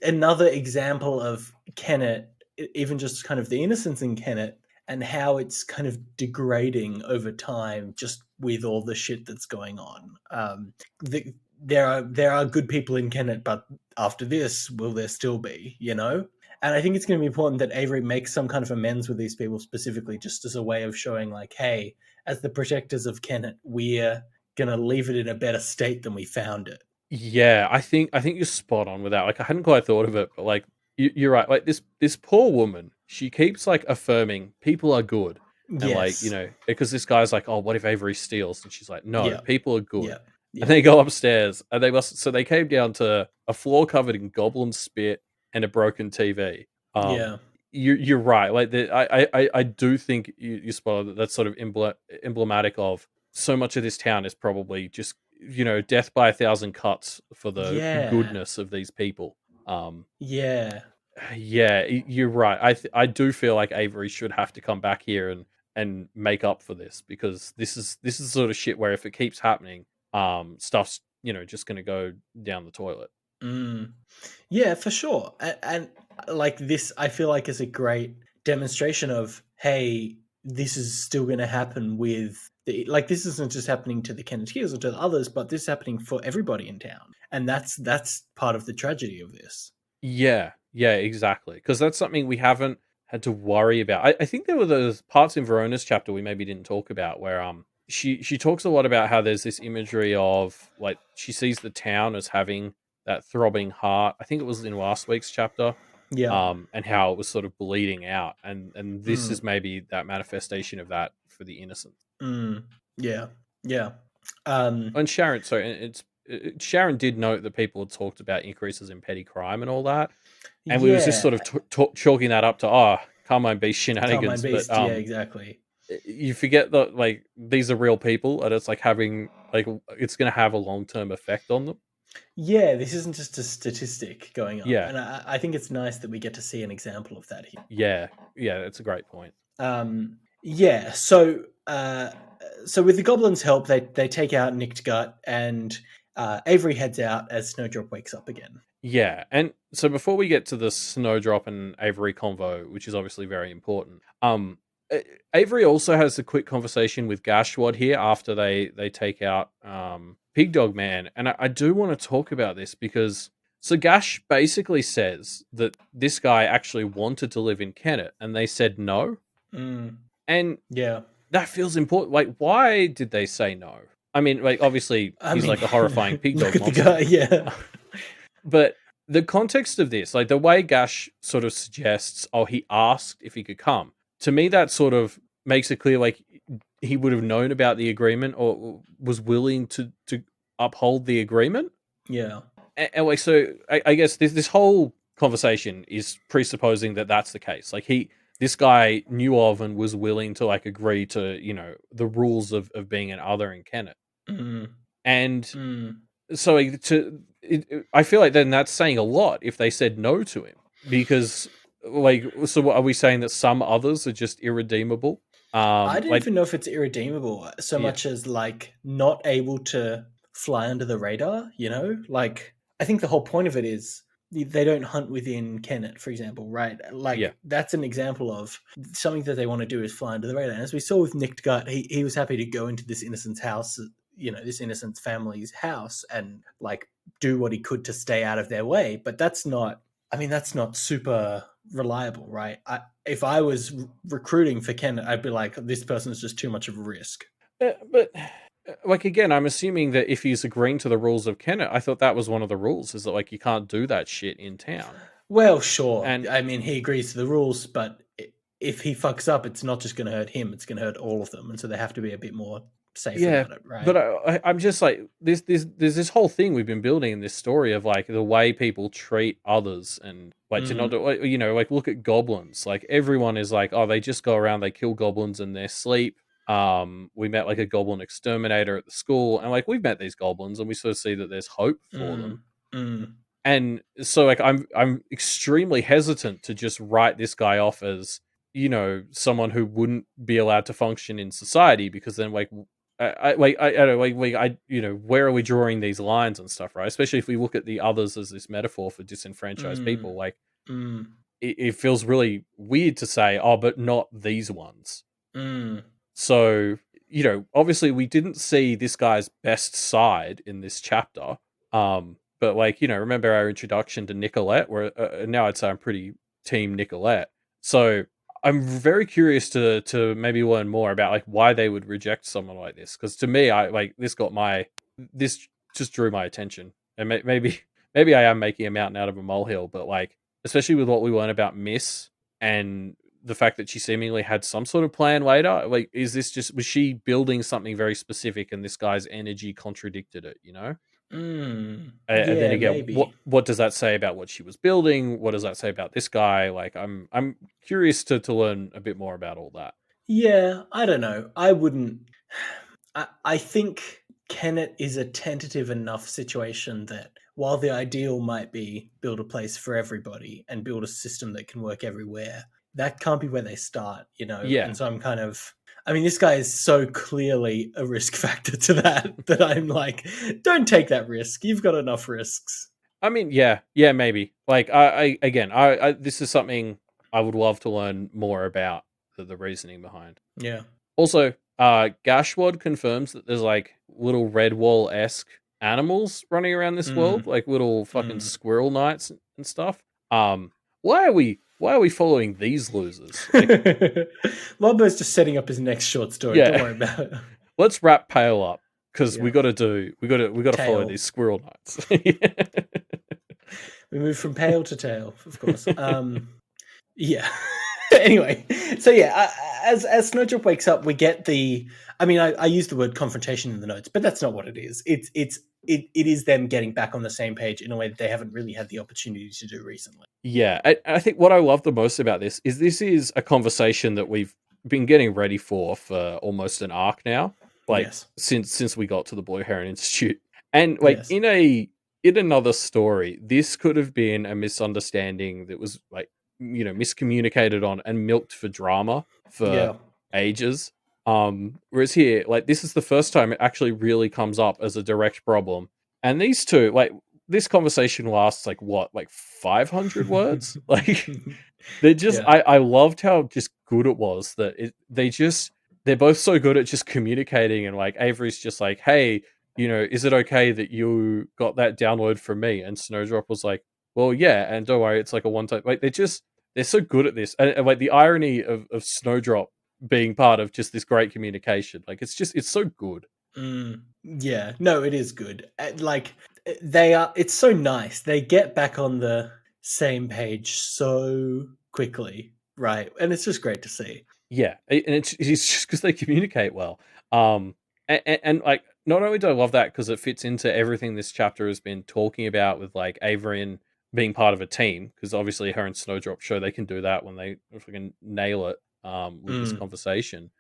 another example of Kennet, even just kind of the innocence in Kennet and how it's kind of degrading over time just with all the shit that's going on. There are good people in Kennet, but after this, will there still be, And I think it's going to be important that Avery makes some kind of amends with these people specifically just as a way of showing like, hey, as the protectors of Kennet, we're gonna leave it in a better state than we found it. Yeah, I think you're spot on with that. Like I hadn't quite thought of it, but like you're right. Like this poor woman, she keeps like affirming people are good, and like Yes. because this guy's like, oh, what if Avery steals? And she's like, no, Yeah. people are good. Yeah. And Yeah. they go upstairs, and they came down to a floor covered in goblin spit and a broken TV. Yeah. You're right. Like I do think you spot on that. That's sort of emblematic of so much of this town is probably just death by a thousand cuts for the Yeah. goodness of these people. Yeah. Yeah, you're right. I do feel like Avery should have to come back here and make up for this, because this is the sort of shit where if it keeps happening, stuff's just gonna go down the toilet. Mm. Yeah, for sure. And like this, I feel like is a great demonstration of, hey, this is still going to happen with like this isn't just happening to the Kenneteers or to the others, but this is happening for everybody in town, and that's part of the tragedy of this. Yeah, yeah, exactly. Because that's something we haven't had to worry about. I think there were those parts in Verona's chapter we maybe didn't talk about where she talks a lot about how there's this imagery of like she sees the town as having that throbbing heart. I think it was in last week's chapter. Yeah. And how it was sort of bleeding out, and this Mm, is maybe that manifestation of that for the innocent. mm, yeah. Yeah. Um. And Sharon, so Sharon did note that people had talked about increases in petty crime and all that, and we was just Yeah. sort of chalking that up to Carmine Beast Carmine shenanigans, but Beast. Yeah. Exactly. you forget that like these are real people, and it's like having like it's going to have a long term effect on them. Yeah. This isn't just a statistic going up, Yeah, and I think it's nice that we get to see an example of that here. yeah, yeah. That's a great point. Yeah. So with the goblins' help, they take out Nicked Gut, and Avery heads out as Snowdrop wakes up again. Yeah, and so before we get to the Snowdrop and Avery convo, which is obviously very important, Avery also has a quick conversation with Gashwad here after they take out Pig Dog Man, and I do want to talk about this because so Gash basically says that this guy actually wanted to live in Kennet, and they said no, Mm, and yeah. that feels important. Like, why did they say no? I mean, like obviously I he's mean, like a horrifying pig look dog at the guy. monster. Yeah. But the context of this, like the way Gash sort of suggests, oh, he asked if he could come. To me, that sort of makes it clear, like he would have known about the agreement or was willing to uphold the agreement. Yeah. And like, so I guess this whole conversation is presupposing that that's the case. Like this guy knew of and was willing to like agree to the rules of being an other in Kennet. Mm, And mm. so I feel like then that's saying a lot if they said no to him, because like, so what, are we saying that some others are just irredeemable? I don't Like even know if it's irredeemable so yeah, much as like not able to fly under the radar, you know? Like, I think the whole point of it is they don't hunt within Kennet, for example, right? yeah, Like, that's an example of something that they want to do is fly under the radar. And as we saw with Nicked Gut, he was happy to go into this innocent's house, you know, this innocent's family's house and like do what he could to stay out of their way. But that's not, I mean, that's not super reliable, right? If I was recruiting for Ken, I'd be like, this person is just too much of a risk. but like again, I'm assuming that if he's agreeing to the rules of Kennet, I thought that was one of the rules, is that like you can't do that shit in town. Well, sure. And I mean, he agrees to the rules, but if he fucks up, it's not just going to hurt him; it's going to hurt all of them, and so they have to be a bit more safe yeah, about it, right? but I'm just like there's this whole thing we've been building in this story of like the way people treat others, and like to not Mm, do, like, like look at goblins. Like everyone is like, oh, they just go around, they kill goblins in their sleep. We met like a goblin exterminator at the school, and like we've met these goblins, and we sort of see that there's hope for them. mm, mm, And so like I'm extremely hesitant to just write this guy off as someone who wouldn't be allowed to function in society, because then like I don't know, like I where are we drawing these lines and stuff, right? Especially if we look at the others as this metaphor for disenfranchised mm, people, like mm, it feels really weird to say, oh, but not these ones. mm, So, obviously we didn't see this guy's best side in this chapter. But like, remember our introduction to Nicolette, where now I'd say I'm pretty team Nicolette. So I'm very curious to maybe learn more about like why they would reject someone like this. Because to me, I like this just drew my attention, and maybe maybe I am making a mountain out of a molehill, but like especially with what we learn about Miss and the fact that she seemingly had some sort of plan later. Like, was she building something very specific, and this guy's energy contradicted it? mm. And then Yeah, again, maybe. what does that say about what she was building? What does that say about this guy? Like, I'm curious to learn a bit more about all that. Yeah, I don't know. I wouldn't. I think. Kennet is a tentative enough situation that while the ideal might be build a place for everybody and build a system that can work everywhere, that can't be where they start, you know? Yeah. And so I'm kind of, I mean, this guy is so clearly a risk factor to that I'm like, don't take that risk. You've got enough risks. I mean, yeah, maybe. Like, I this is something I would love to learn more about the reasoning behind. Yeah. Also, Gashwad confirms that there's like little Redwall-esque animals running around this world, like little fucking squirrel knights and stuff. Why are we following these losers? Like, Lombo's just setting up his next short story. Yeah. Don't worry about it. let's wrap Pale up because Yeah. we got to follow these squirrel knights. We move from pale to tail, of course. Yeah. Anyway, so yeah, as Snowdrop wakes up, we get the. I mean, I use the word confrontation in the notes, but that's not what it is. It is them getting back on the same page in a way that they haven't really had the opportunity to do recently. Yeah, I think what I love the most about this is a conversation that we've been getting ready for almost an arc now, like Yes. since we got to the Blue Heron Institute, and like Yes. in another story, this could have been a misunderstanding that was like miscommunicated on and milked for drama for ages. Whereas here, like this is the first time it actually really comes up as a direct problem, and these two like. This conversation lasts like 500 words. Like they're just, I loved how just good it was that they're both so good at just communicating, and like Avery's just like, hey, is it okay that you got that download from me? And Snowdrop was like, well, yeah, and don't worry, it's like a one time. Like they're so good at this, and like the irony of Snowdrop being part of just this great communication, like it's so good. Yeah, no, it is good. Like it's so nice. They get back on the same page so quickly, right? And it's just great to see. Yeah, and it's just because they communicate well. And like not only do I love that because it fits into everything this chapter has been talking about with like Avery and being part of a team, because obviously her and Snowdrop show they can do that when they fucking nail it with this conversation.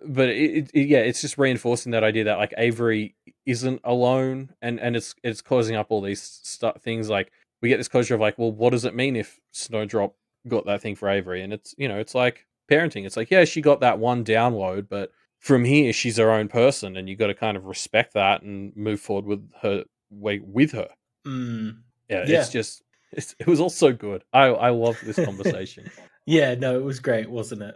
But it's just reinforcing that idea that like Avery isn't alone, and it's causing up all these things. Like we get this closure of like, well, what does it mean if Snowdrop got that thing for Avery? And it's it's like parenting. It's like, yeah, she got that one download, but from here she's her own person, and you got to kind of respect that and move forward with her with her. It's just it was all so good. I loved this conversation. Yeah, no, it was great, wasn't it?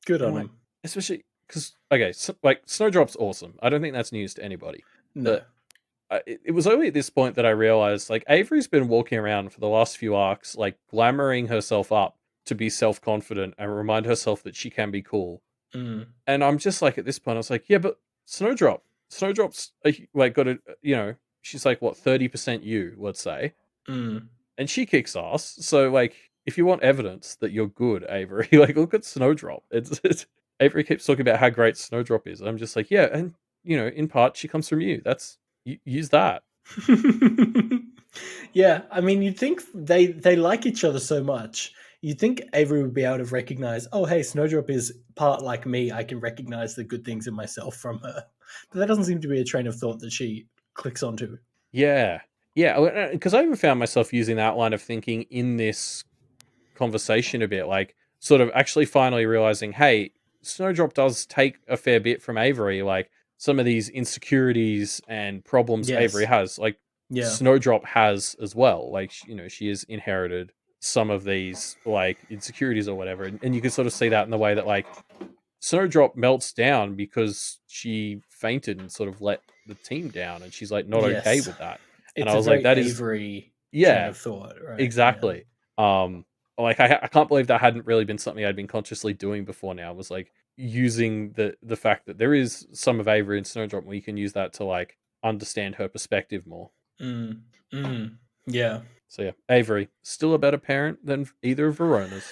Good on him. Especially because, okay, so, like, Snowdrop's awesome. I don't think that's news to anybody. No. But it was only at this point that I realized, like, Avery's been walking around for the last few arcs, like, glamoring herself up to be self-confident and remind herself that she can be cool. And I'm just like, at this point, I was like, yeah, but Snowdrop's, like, got a, she's like, what, 30% you, let's say. And she kicks ass. So, like, if you want evidence that you're good, Avery, like, look at Snowdrop. It's Avery keeps talking about how great Snowdrop is. I'm just like, yeah, and in part she comes from you. Use that. Yeah, I mean, you'd think they like each other so much. You'd think Avery would be able to recognize, oh, hey, Snowdrop is part like me. I can recognize the good things in myself from her. But that doesn't seem to be a train of thought that she clicks onto. Yeah, because I even found myself using that line of thinking in this conversation a bit, like sort of actually finally realizing, hey, Snowdrop does take a fair bit from Avery, like some of these insecurities and problems Avery has, like Snowdrop has as well. Like, she has inherited some of these like insecurities or whatever. And you can sort of see that in the way that like Snowdrop melts down because she fainted and sort of let the team down, and she's like not okay with that. It's and I was like, that Avery train of thought, right? Exactly. Yeah. Like I can't believe that hadn't really been something I'd been consciously doing before now, was like using the fact that there is some of Avery and Snowdrop where you can use that to like understand her perspective more. Yeah. So yeah, Avery, still a better parent than either of Verona's.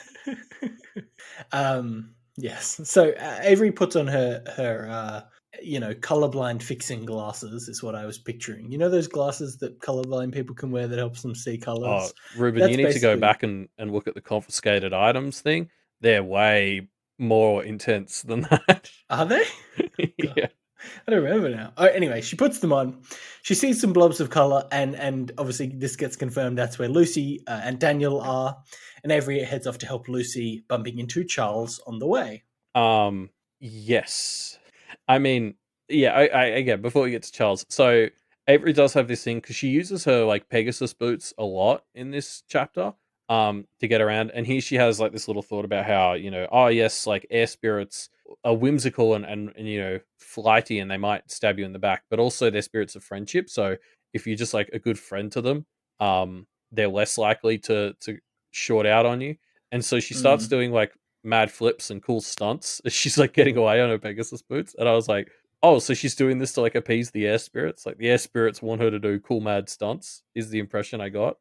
Yes. So Avery puts on her colorblind fixing glasses is what I was picturing. You know those glasses that colorblind people can wear that helps them see colors? Oh, Ruben, you need to go back and look at the confiscated items thing. They're way more intense than that. Are they? Yeah. I don't remember now. Oh, anyway, she puts them on. She sees some blobs of color, and obviously this gets confirmed. That's where Lucy and Daniel are, and Avery heads off to help Lucy, bumping into Charles on the way. Yes. I mean, yeah, I again, before we get to Charles, so Avery does have this thing because she uses her like Pegasus boots a lot in this chapter, to get around. And here she has like this little thought about how, oh yes, like air spirits are whimsical and flighty and they might stab you in the back, but also they're spirits of friendship. So if you're just like a good friend to them, they're less likely to short out on you. And so she starts doing like mad flips and cool stunts as she's like getting away on her Pegasus boots. And I was like, oh, so she's doing this to like appease the air spirits. Like the air spirits want her to do cool mad stunts is the impression I got.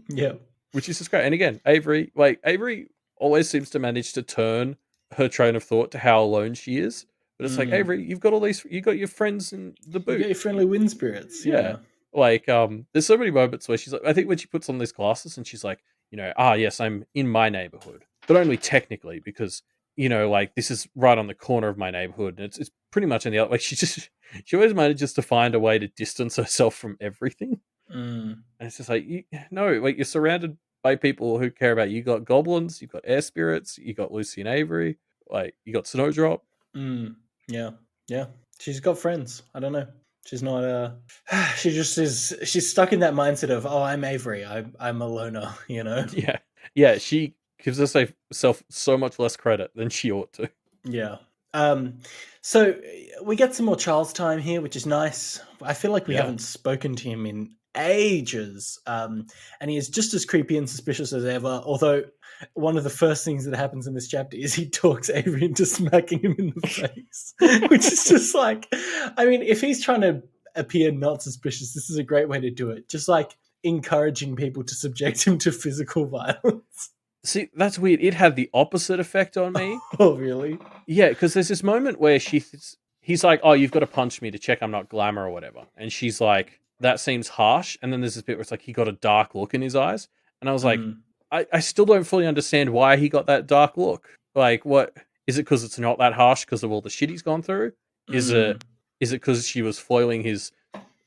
Yeah. Which is just great. And again, Avery always seems to manage to turn her train of thought to how alone she is. But it's like, Avery, you've got you got your friends in the boot. You got your friendly wind spirits. Yeah. Like, there's so many moments where she's like, I think when she puts on these glasses and she's like, yes, I'm in my neighborhood, but only technically because, like this is right on the corner of my neighborhood. And it's pretty much in the other, like she always manages to find a way to distance herself from everything. And it's just like, like you're surrounded by people who care about you. You got goblins, you've got air spirits, you got Lucy and Avery, like you got Snowdrop. Yeah. She's got friends. I don't know. She's not she just is. She's stuck in that mindset of, oh, I'm Avery. I'm a loner. Yeah. She gives herself so much less credit than she ought to. Yeah. So we get some more Charles time here, which is nice. I feel like we haven't spoken to him in ages, and he is just as creepy and suspicious as ever. Although one of the first things that happens in this chapter is he talks Avery into smacking him in the face, which is just like, I mean, if he's trying to appear not suspicious, this is a great way to do it. Just like encouraging people to subject him to physical violence. See, that's weird. It had the opposite effect on me. Oh, really? Yeah, because there's this moment where he's like, oh, you've got to punch me to check I'm not glamour or whatever. And she's like, that seems harsh. And then there's this bit where it's like he got a dark look in his eyes. And I was like, I still don't fully understand why he got that dark look. Like, what? Is it because it's not that harsh because of all the shit he's gone through? Is it because she was foiling his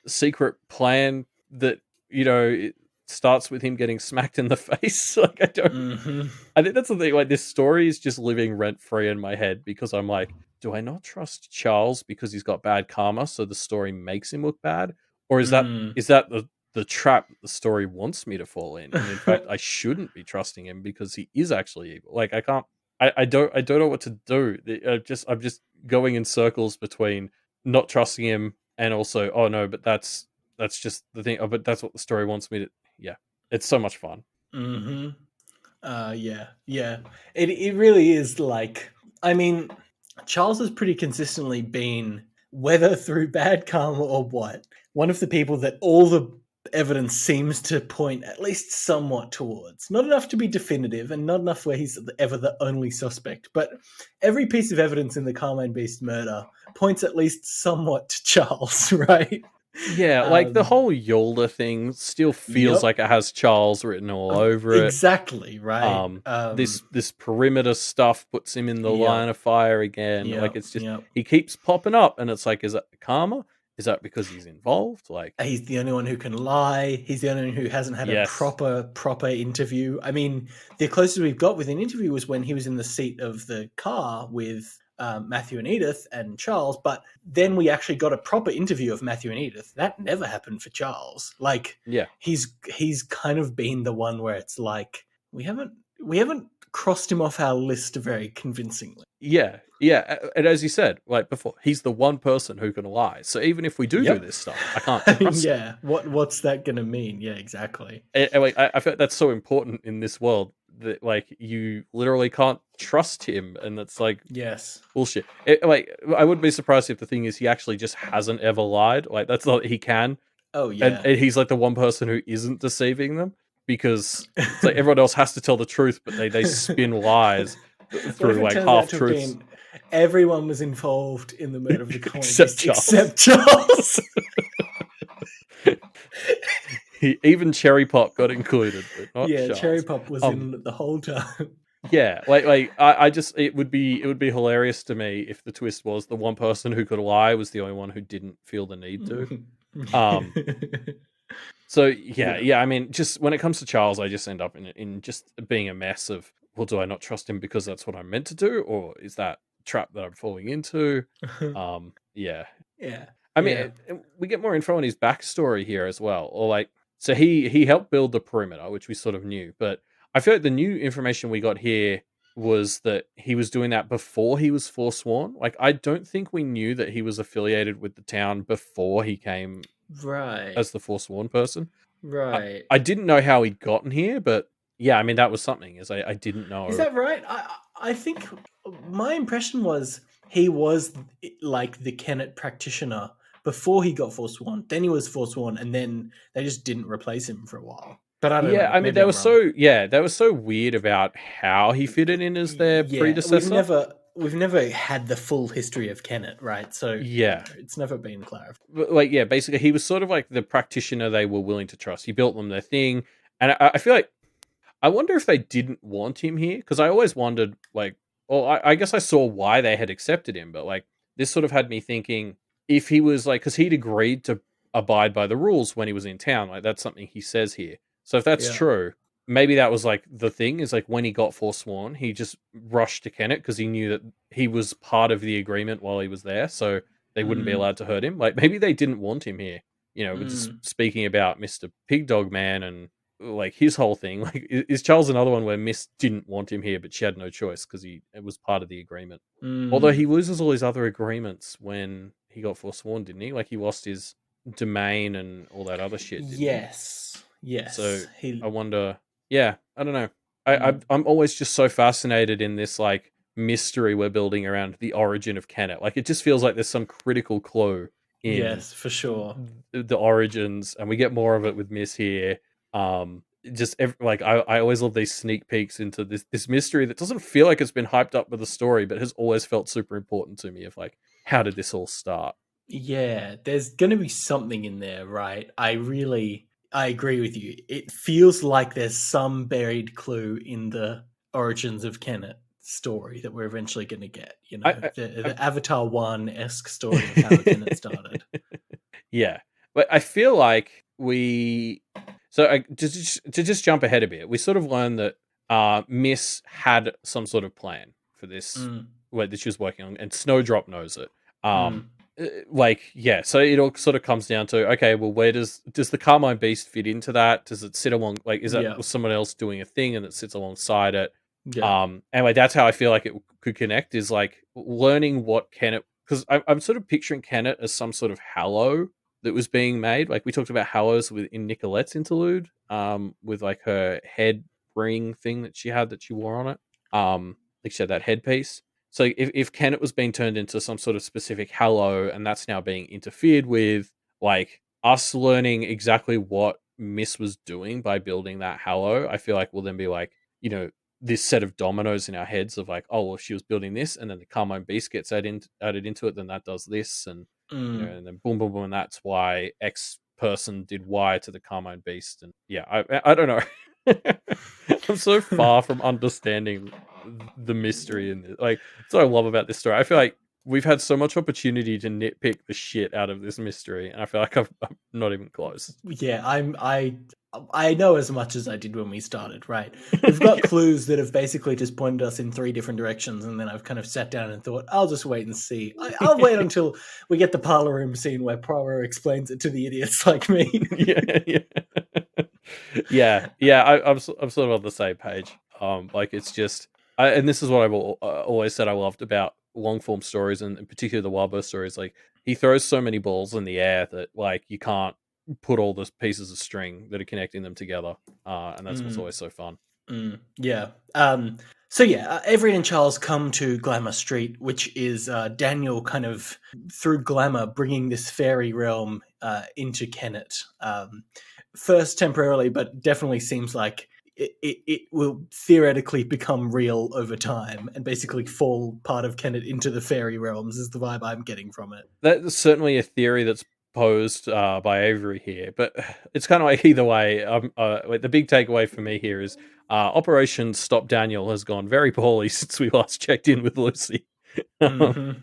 secret plan that, it starts with him getting smacked in the face? Like, I don't... I think that's the thing. Like, this story is just living rent-free in my head because I'm like, do I not trust Charles because he's got bad karma, so the story makes him look bad? Or is that the trap the story wants me to fall in? And in fact, I shouldn't be trusting him because he is actually evil. Like, I don't know what to do. I'm just going in circles between not trusting him and also, oh no, but that's just the thing. Oh, but that's what the story wants me to. Yeah, it's so much fun. Yeah. It really is. Like, I mean, Charles has pretty consistently been, whether through bad karma or what, one of the people that all the evidence seems to point at least somewhat towards. Not enough to be definitive and not enough where he's ever the only suspect, but every piece of evidence in the Carmine Beast murder points at least somewhat to Charles, right? Yeah, like the whole Yolda thing still feels like it has Charles written all over it. Exactly, right. This perimeter stuff puts him in the line of fire again. Like, it's just he keeps popping up, and it's like, is that karma? Is that because he's involved? Like, he's the only one who can lie. He's the only one who hasn't had a proper interview. I mean, the closest we've got with an interview was when he was in the seat of the car with Matthew and Edith and Charles, but then we actually got a proper interview of Matthew and Edith. That never happened for Charles. Like, he's kind of been the one where it's like, we haven't crossed him off our list very convincingly. Yeah. And as you said, like before, he's the one person who can lie. So even if we do this stuff, I can't trust him. What's that going to mean? Yeah, exactly. And like, I feel that's so important in this world that, like, you literally can't trust him, and that's like, bullshit. Like, I wouldn't be surprised if the thing is he actually just hasn't ever lied. Like, that's not, he can. Oh yeah. And he's like the one person who isn't deceiving them, because it's like everyone else has to tell the truth, but they spin lies through like half truths. Everyone was involved in the murder of the coin except Charles. Even Cherry Pop got included, but not Charles. Cherry Pop was in the whole time. Yeah, I just it would be hilarious to me if the twist was the one person who could lie was the only one who didn't feel the need to. Um, so yeah, Yeah. yeah. I mean, just when it comes to Charles, I just end up in just being a mess of, well, do I not trust him because that's what I'm meant to do, or is that trap that I'm falling into? Yeah. Yeah. I mean, Yeah. we get more info on his backstory here as well, or like, so he helped build the perimeter, which we sort of knew, but I feel like the new information we got here was that he was doing that before he was forsworn. Like, I don't think we knew that he was affiliated with the town before he came Right. as the forsworn person. I, Right. I didn't know how he'd gotten here, but yeah, I mean that was something. Is I didn't Is know. that right? I think my impression was he was like the Kennet practitioner before he got Forsworn. Then he was Forsworn, and then they just didn't replace him for a while. But I don't Yeah, know. I mean Maybe I'm wrong. they were so weird about how he fitted in as their Yeah, we've predecessor. never had the full history of Kennet, right? So Yeah, it's never been clarified. but, like, yeah, basically he was sort of like the practitioner they were willing to trust. He built them their thing, and I feel like I wonder if they didn't want him here because I always wondered, like, well, I guess I saw why they had accepted him, but like this sort of had me thinking if he was like, because he'd agreed to abide by the rules when he was in town, like that's something he says here. So if that's Yeah. true, maybe that was like the thing is like when he got forsworn, he just rushed to Kennet because he knew that he was part of the agreement while he was there, so they wouldn't be Mm, allowed to hurt him. Like maybe they didn't want him here. We're just mm. speaking about Mr. Pig Dog Man and like his whole thing. Like, is Charles another one where Miss didn't want him here, but she had no choice because it was part of the agreement. Although he Mm. loses all his other agreements when he got forsworn, didn't he? Like he lost his domain and all that other shit, didn't he? Yes. So Yes. I He. wonder. Yeah, I don't know. I'm Mm. always just so fascinated in this like mystery we're building around the origin of Kennet. Like it just feels like there's some critical clue in Yes, for sure. the origins, and we get more of it with Miss here. Like I always love these sneak peeks into this mystery that doesn't feel like it's been hyped up with the story, but has always felt super important to me. Of like, how did this all start? Yeah, there's going to be something in there, right? I agree with you. It feels like there's some buried clue in the origins of Kennet story that we're eventually going to get, I, the Avatar 1-esque story of how Kennet started. Yeah, but I feel like we. So to just jump ahead a bit, we sort of learned that Miss had some sort of plan for this, Mm, that she was working on, and Snowdrop knows it. mm, Like yeah, so it all sort of comes down to, okay, well, where does the Carmine Beast fit into that? Does it sit along, like, is that yeah, someone else doing a thing and it sits alongside it? yeah. Anyway, that's how I feel like it could connect, is like learning what Kennet, because I'm sort of picturing Kennet as some sort of Hallow that was being made. Like we talked about Hallows in Nicolette's interlude, with like her head ring thing that she had that she wore on it. Like she had that headpiece. So if Kennet was being turned into some sort of specific Hallow and that's now being interfered with, like us learning exactly what Miss was doing by building that Hallow, I feel like will then be like, this set of dominoes in our heads of like, oh, well, she was building this, and then the Carmine Beast gets added into it, then that does this, and Mm. and then boom, boom, boom, and that's why X person did Y to the Carmine Beast, and yeah, I don't know. I'm so far from understanding the mystery in this. Like, that's what I love about this story. I feel like we've had so much opportunity to nitpick the shit out of this mystery, and I feel like I'm not even close. Yeah, I know as much as I did when we started, right? We've got clues that have basically just pointed us in three different directions, and then I've kind of sat down and thought, I'll just wait and see. I'll wait until we get the parlor room scene where Poirot explains it to the idiots like me. Yeah, yeah, yeah. I'm sort of on the same page. Like it's just, and this is what I've always said I loved about long form stories, and in particular the Wildbow stories. Like he throws so many balls in the air that like you can't put all the pieces of string that are connecting them together, and that's what's Mm, always so fun. yeah. So yeah, Everett and Charles come to Glamour Street, which is Daniel kind of through Glamour bringing this fairy realm into Kennet. First temporarily, but definitely seems like it will theoretically become real over time and basically fall part of Kennet into the fairy realms is the vibe I'm getting from it. That's certainly a theory that's posed by Avery here, but it's kind of like either way. Like the big takeaway for me here is Operation Stop Daniel has gone very poorly since we last checked in with Lucy. Mm-hmm.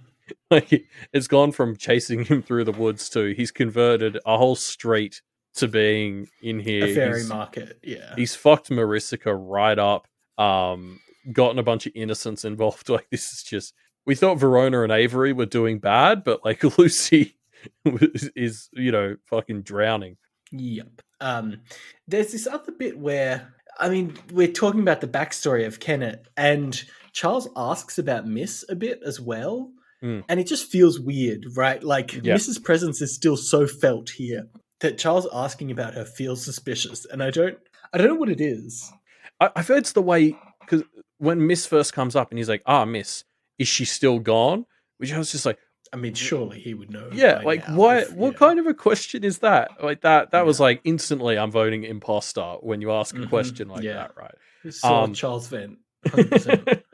Like, it's gone from chasing him through the woods to he's converted a whole street to being in A here. fairy market, yeah. He's fucked Marisica right up. Gotten a bunch of innocents involved. Like, this is just. We thought Verona and Avery were doing bad, but like Lucy is fucking drowning. Yep. There's this other bit where, I mean, we're talking about the backstory of Kenneth, and Charles asks about Miss a bit as well, Mm. and it just feels weird, right? Like, Yeah. Miss's presence is still so felt here that Charles asking about her feels suspicious, and I don't know what it is. I've heard it's the way, because when Miss first comes up and he's like, Miss, is she still gone? Which I was just like, I mean, surely he would know. yeah, by like now what kind of a question is that? Like that was Yeah. like instantly I'm voting imposter when you ask a question like Yeah. that, right? Saw Charles Vent, 100%.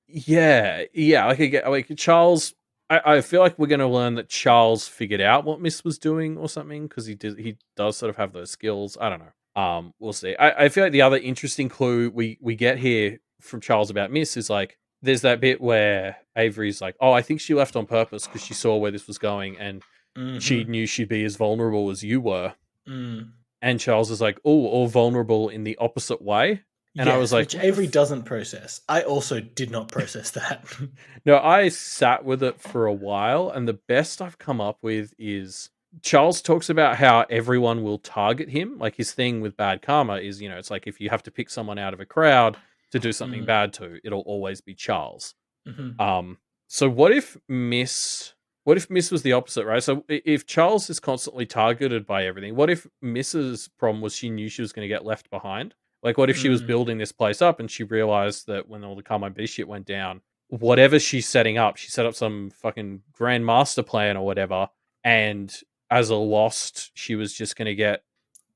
Yeah. Like again, like Charles. I feel like we're going to learn that Charles figured out what Miss was doing or something, because he does sort of have those skills. I don't know. We'll see. I feel like the other interesting clue we get here from Charles about Miss is like, there's that bit where Avery's like, I think she left on purpose because she saw where this was going and she knew she'd be as vulnerable as you were. And Charles is like, or vulnerable in the opposite way. And I was like, which Avery doesn't process. I also did not process that. No, I sat with it for a while, and the best I've come up with is Charles talks about how everyone will target him. Like, his thing with bad karma is, it's like if you have to pick someone out of a crowd to do something bad to, it'll always be Charles. So what if Miss was the opposite, right? So if Charles is constantly targeted by everything, what if Miss's problem was she knew she was going to get left behind? Like, what if she was building this place up and she realized that when all the Carmine Beast shit went down, whatever she's setting up, she set up some fucking grand master plan or whatever, and as a lost, she was just going to get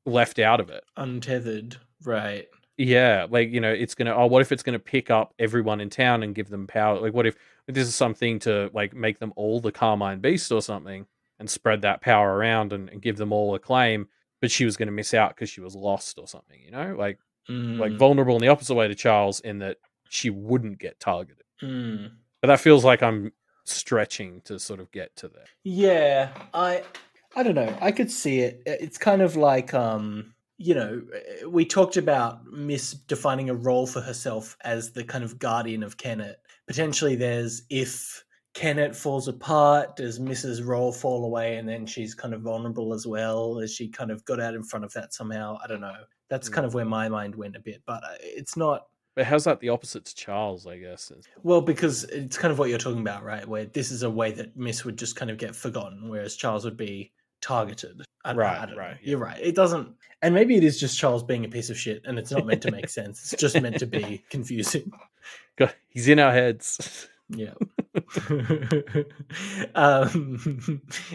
left out of it. Untethered, right. Yeah, like, it's going to, what if it's going to pick up everyone in town and give them power? Like, what if this is something to, like, make them all the Carmine Beast or something and spread that power around and give them all a claim, but she was going to miss out because she was lost or something, like vulnerable in the opposite way to Charles, in that she wouldn't get targeted. But that feels like I'm stretching to sort of get to there. Yeah, I don't know. I could see it. It's kind of like, we talked about Miss defining a role for herself as the kind of guardian of Kenneth. Potentially there's, if Kenneth falls apart, does Miss's role fall away, and then she's kind of vulnerable as well? As she kind of got out in front of that somehow? I don't know. That's kind of where my mind went a bit, but it's not. But how's that the opposite to Charles, I guess? Well, because it's kind of what you're talking about, right? Where this is a way that Miss would just kind of get forgotten, whereas Charles would be targeted. I don't know. Yeah. You're right. It doesn't, and maybe it is just Charles being a piece of shit, and it's not meant to make sense. It's just meant to be confusing. God, he's in our heads. Yeah.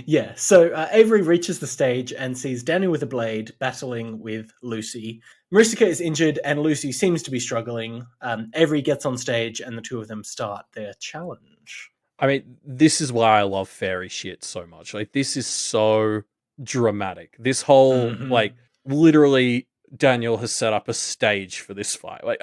Yeah. So Avery reaches the stage and sees Daniel with a blade battling with Lucy. Marisica is injured and Lucy seems to be struggling. Avery gets on stage and the two of them start their challenge. I mean, this is why I love fairy shit so much. Like, this is so dramatic. This whole, like, literally Daniel has set up a stage for this fight. Like,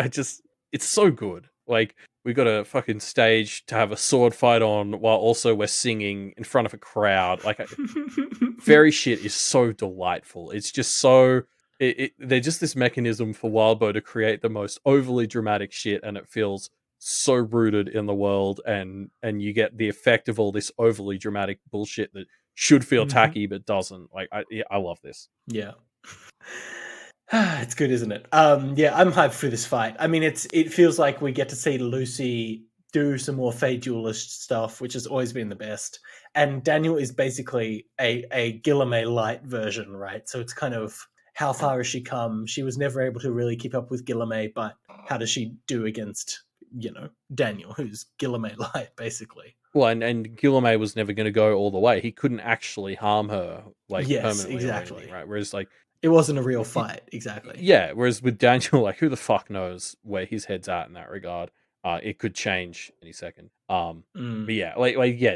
it's so good. Like, we got a fucking stage to have a sword fight on while also we're singing in front of a crowd. Like, fairy shit is so delightful. It's just so... they're just this mechanism for Wildbow to create the most overly dramatic shit, and it feels so rooted in the world, and you get the effect of all this overly dramatic bullshit that should feel tacky but doesn't. Like, I love this. Yeah. It's good, isn't it? Yeah, I'm hyped for this fight. I mean, it feels like we get to see Lucy do some more Fey duelist stuff, which has always been the best. And Daniel is basically a Guillemot light version, right? So it's kind of, how far has she come? She was never able to really keep up with Guillemot, but how does she do against, Daniel, who's Guillemot light, basically? Well, and Guillemot was never going to go all the way. He couldn't actually harm her, like, permanently. Exactly. Or anything, right? Whereas, like, it wasn't a real fight, exactly. Yeah, whereas with Daniel, like, who the fuck knows where his head's at in that regard? It could change any second. But yeah,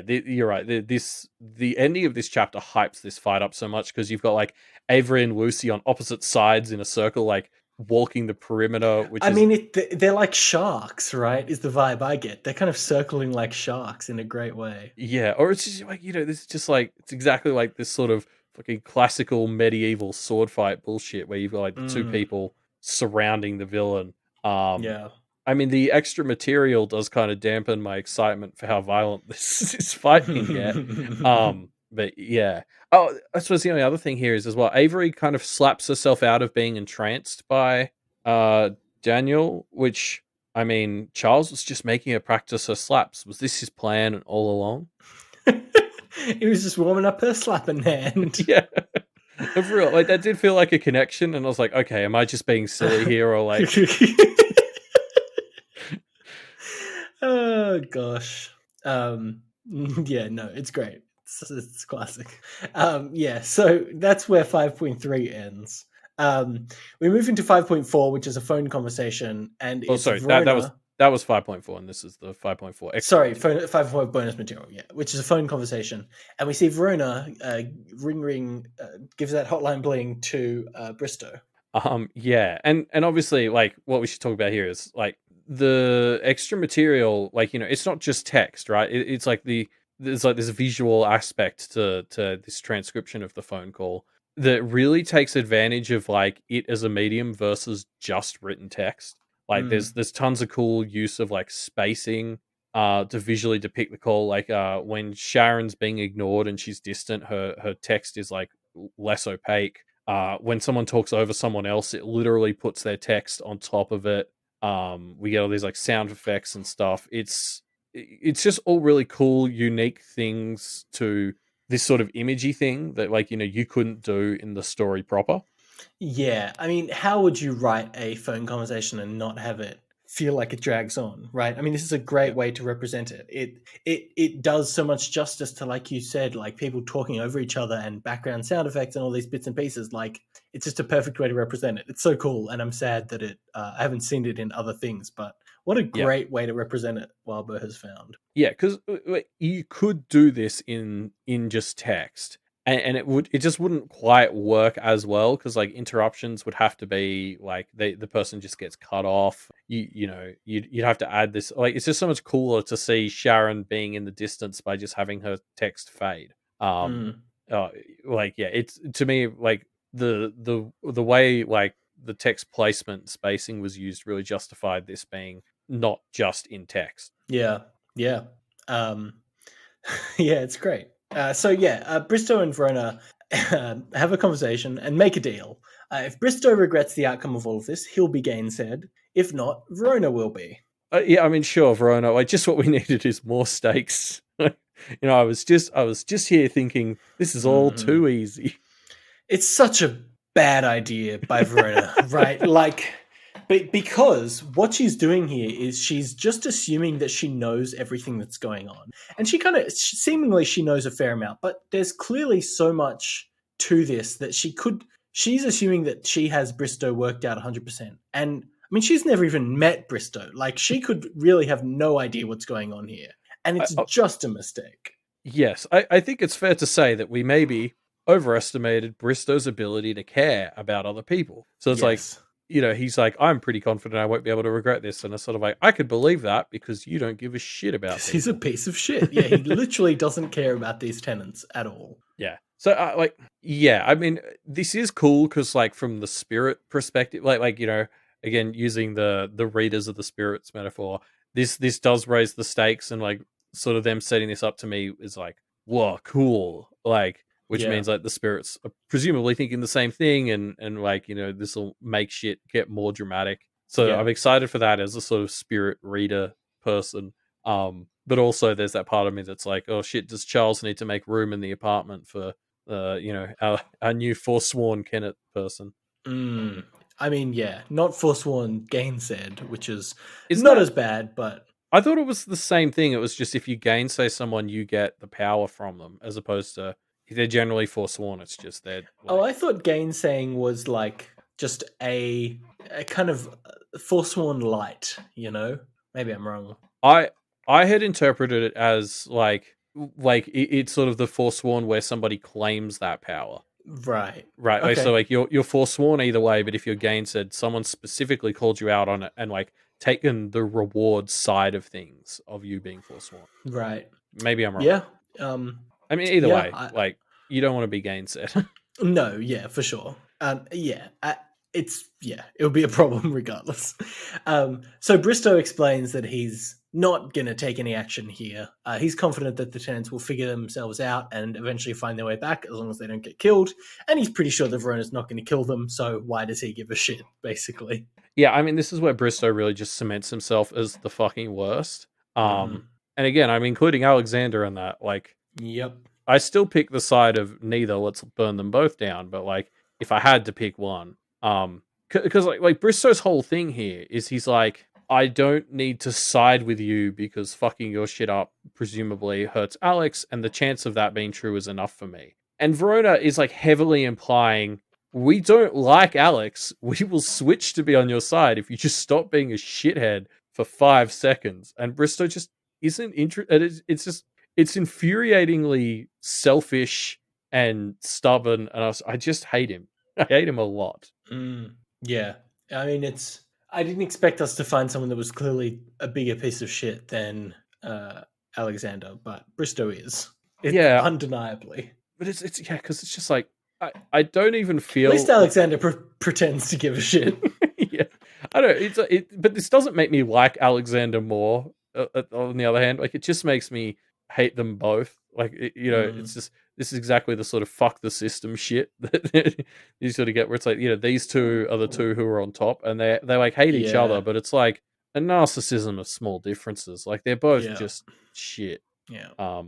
you're right. The ending of this chapter hypes this fight up so much because you've got, like, Avery and Lucy on opposite sides in a circle, like, walking the perimeter, which I is mean, they're like sharks, right? Is the vibe I get. They're kind of circling like sharks in a great way. yeah, or it's just like this is just like it's exactly like this sort of fucking classical medieval sword fight bullshit where you've got like the two Mm, people surrounding the villain. Um, yeah. I mean, the extra material does kind of dampen my excitement for how violent this fight can get. But yeah. Oh, I suppose the only other thing here is as well. Avery kind of slaps herself out of being entranced by uh Daniel, which I mean, Charles was just making her practice her slaps. Was this his plan all along? He was just warming up her slapping hand. Yeah. For real, like that did feel like a connection, and I was like, okay, am I just being silly here, or like, Oh gosh. Yeah, no, it's great. It's classic. Yeah, so that's where 5.3 ends. We move into 5.4, which is a phone conversation, and oh, it's sorry, Verona. that was 5.4, and this is the 5.4 extra Sorry, material. 5.4 bonus material, yeah, which is a phone conversation. And we see Verona ring, gives that hotline bling to Bristow. Yeah, and obviously, like, what we should talk about here is like the extra material. Like, it's not just text, right? It's like there's like this visual aspect to this transcription of the phone call that really takes advantage of like it as a medium versus just written text. Like, Mm, there's tons of cool use of like spacing to visually depict the call. Like, when Sharon's being ignored and she's distant, her text is like less opaque. When someone talks over someone else, it literally puts their text on top of it. We get all these like sound effects and stuff. It's just all really cool, unique things to this sort of imagey thing that like you couldn't do in the story proper. yeah, I mean, how would you write a phone conversation and not have it feel like it drags on, right? I mean, this is a great Yeah, way to represent it. It does so much justice to, like you said, like people talking over each other and background sound effects and all these bits and pieces. Like, it's just a perfect way to represent it. It's so cool, and I'm sad that I haven't seen it in other things, but what a yeah. great way to represent it. Wilbur has found. Yeah, because you could do this in just text, and it just wouldn't quite work as well because like interruptions would have to be like the person just gets cut off. You'd have to add this. Like, it's just so much cooler to see Sharon being in the distance by just having her text fade. Um, Mm, uh, like yeah, it's to me like the way like the text placement spacing was used really justified this being not just in text. yeah, yeah. Um, Yeah, it's great. So yeah, Bristow and Verona have a conversation and make a deal. If Bristow regrets the outcome of all of this, he'll be gainsaid. If not, Verona will be. Yeah, I mean, sure, Verona. Like, just what we needed is more stakes. I was just here thinking this is all Mhm. too easy. It's such a bad idea by Verona, right? Like, because what she's doing here is she's just assuming that she knows everything that's going on, and she kind of seemingly she knows a fair amount, but there's clearly so much to this that she's assuming that she has Bristow worked out 100%. And I mean, she's never even met Bristow. Like, she could really have no idea what's going on here, and I, it's oh, just a mistake. yes, I think it's fair to say that we maybe overestimated Bristow's ability to care about other people. So it's like, Yes. he's like, I'm pretty confident I won't be able to regret this. And it's sort of like, I could believe that because you don't give a shit about Because he's a people. piece of shit. Yeah, he literally doesn't care about these tenants at all. Yeah. So like yeah, I mean this is cool cuz like from the spirit perspective like again using the readers of the spirits metaphor, this does raise the stakes and like sort of them setting this up to me is like, whoa, cool. Like which Yeah, means like the spirits are presumably thinking the same thing and like, this will make shit get more dramatic. So yeah. I'm excited for that as a sort of spirit reader person. But also there's that part of me that's like, oh shit, does Charles need to make room in the apartment for our new forsworn Kennett person? Mm. I mean, yeah, not forsworn, gainsaid, which is Isn't not that? as bad, but I thought it was the same thing. It was just if you gainsay someone, you get the power from them, as opposed to if they're generally forsworn. It's just they're oh, like I thought gainsaying was like just a kind of forsworn light, you know? Maybe I'm wrong. I I had interpreted it as like it's sort of the forsworn where somebody claims that power. Right. Right. Like, so Okay. like you're forsworn either way, but if you're gainsaid, someone specifically called you out on it and like taken the reward side of things of you being forsworn. Right. Maybe I'm wrong. Yeah. Um. I mean, either Yeah. way, like you don't want to be gainsaid. No. Yeah. For sure. Yeah. It would be a problem regardless. So Bristow explains that he's not going to take any action here. He's confident that the tenants will figure themselves out and eventually find their way back as long as they don't get killed. And he's pretty sure the Verona's not going to kill them. So why does he give a shit? Basically. Yeah, I mean, this is where Bristow really just cements himself as the fucking worst. Mm-hmm. And again, I'm including Alexander in that. Like, Yep. I still pick the side of neither. Let's burn them both down. But like, if I had to pick one, because like Bristow's whole thing here is he's like, I don't need to side with you because fucking your shit up presumably hurts Alex, and the chance of that being true is enough for me. And Verona is like heavily implying we don't like Alex. We will switch to be on your side if you just stop being a shithead for 5 seconds. And Bristow just isn't interested. It's infuriatingly selfish and stubborn, and I just hate him. I hate him a lot. Yeah. I mean, I didn't expect us to find someone that was clearly a bigger piece of shit than Alexander, but Bristow is. Yeah, Undeniably. but it's yeah, because it's just like I don't even feel. At least Alexander pretends to give a shit. Yeah, I don't. But this doesn't make me like Alexander more. On the other hand, like it just makes me hate them both. Like it's just this is exactly the sort of fuck the system shit that you sort of get where it's like these two are the two who are on top and they like hate each other, but it's like a narcissism of small differences. Like they're both just shit. Yeah.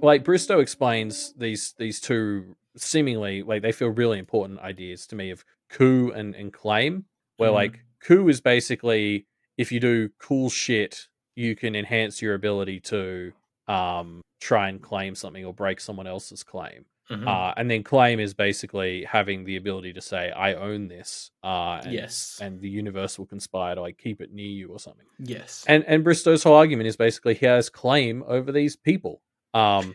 Like Bristow explains these two seemingly like they feel really important ideas to me of coup and claim, where like coup is basically if you do cool shit, you can enhance your ability to try and claim something or break someone else's claim. And then claim is basically having the ability to say, I own this, and the universe will conspire to like keep it near you or something. Yes. And Bristow's whole argument is basically he has claim over these people. A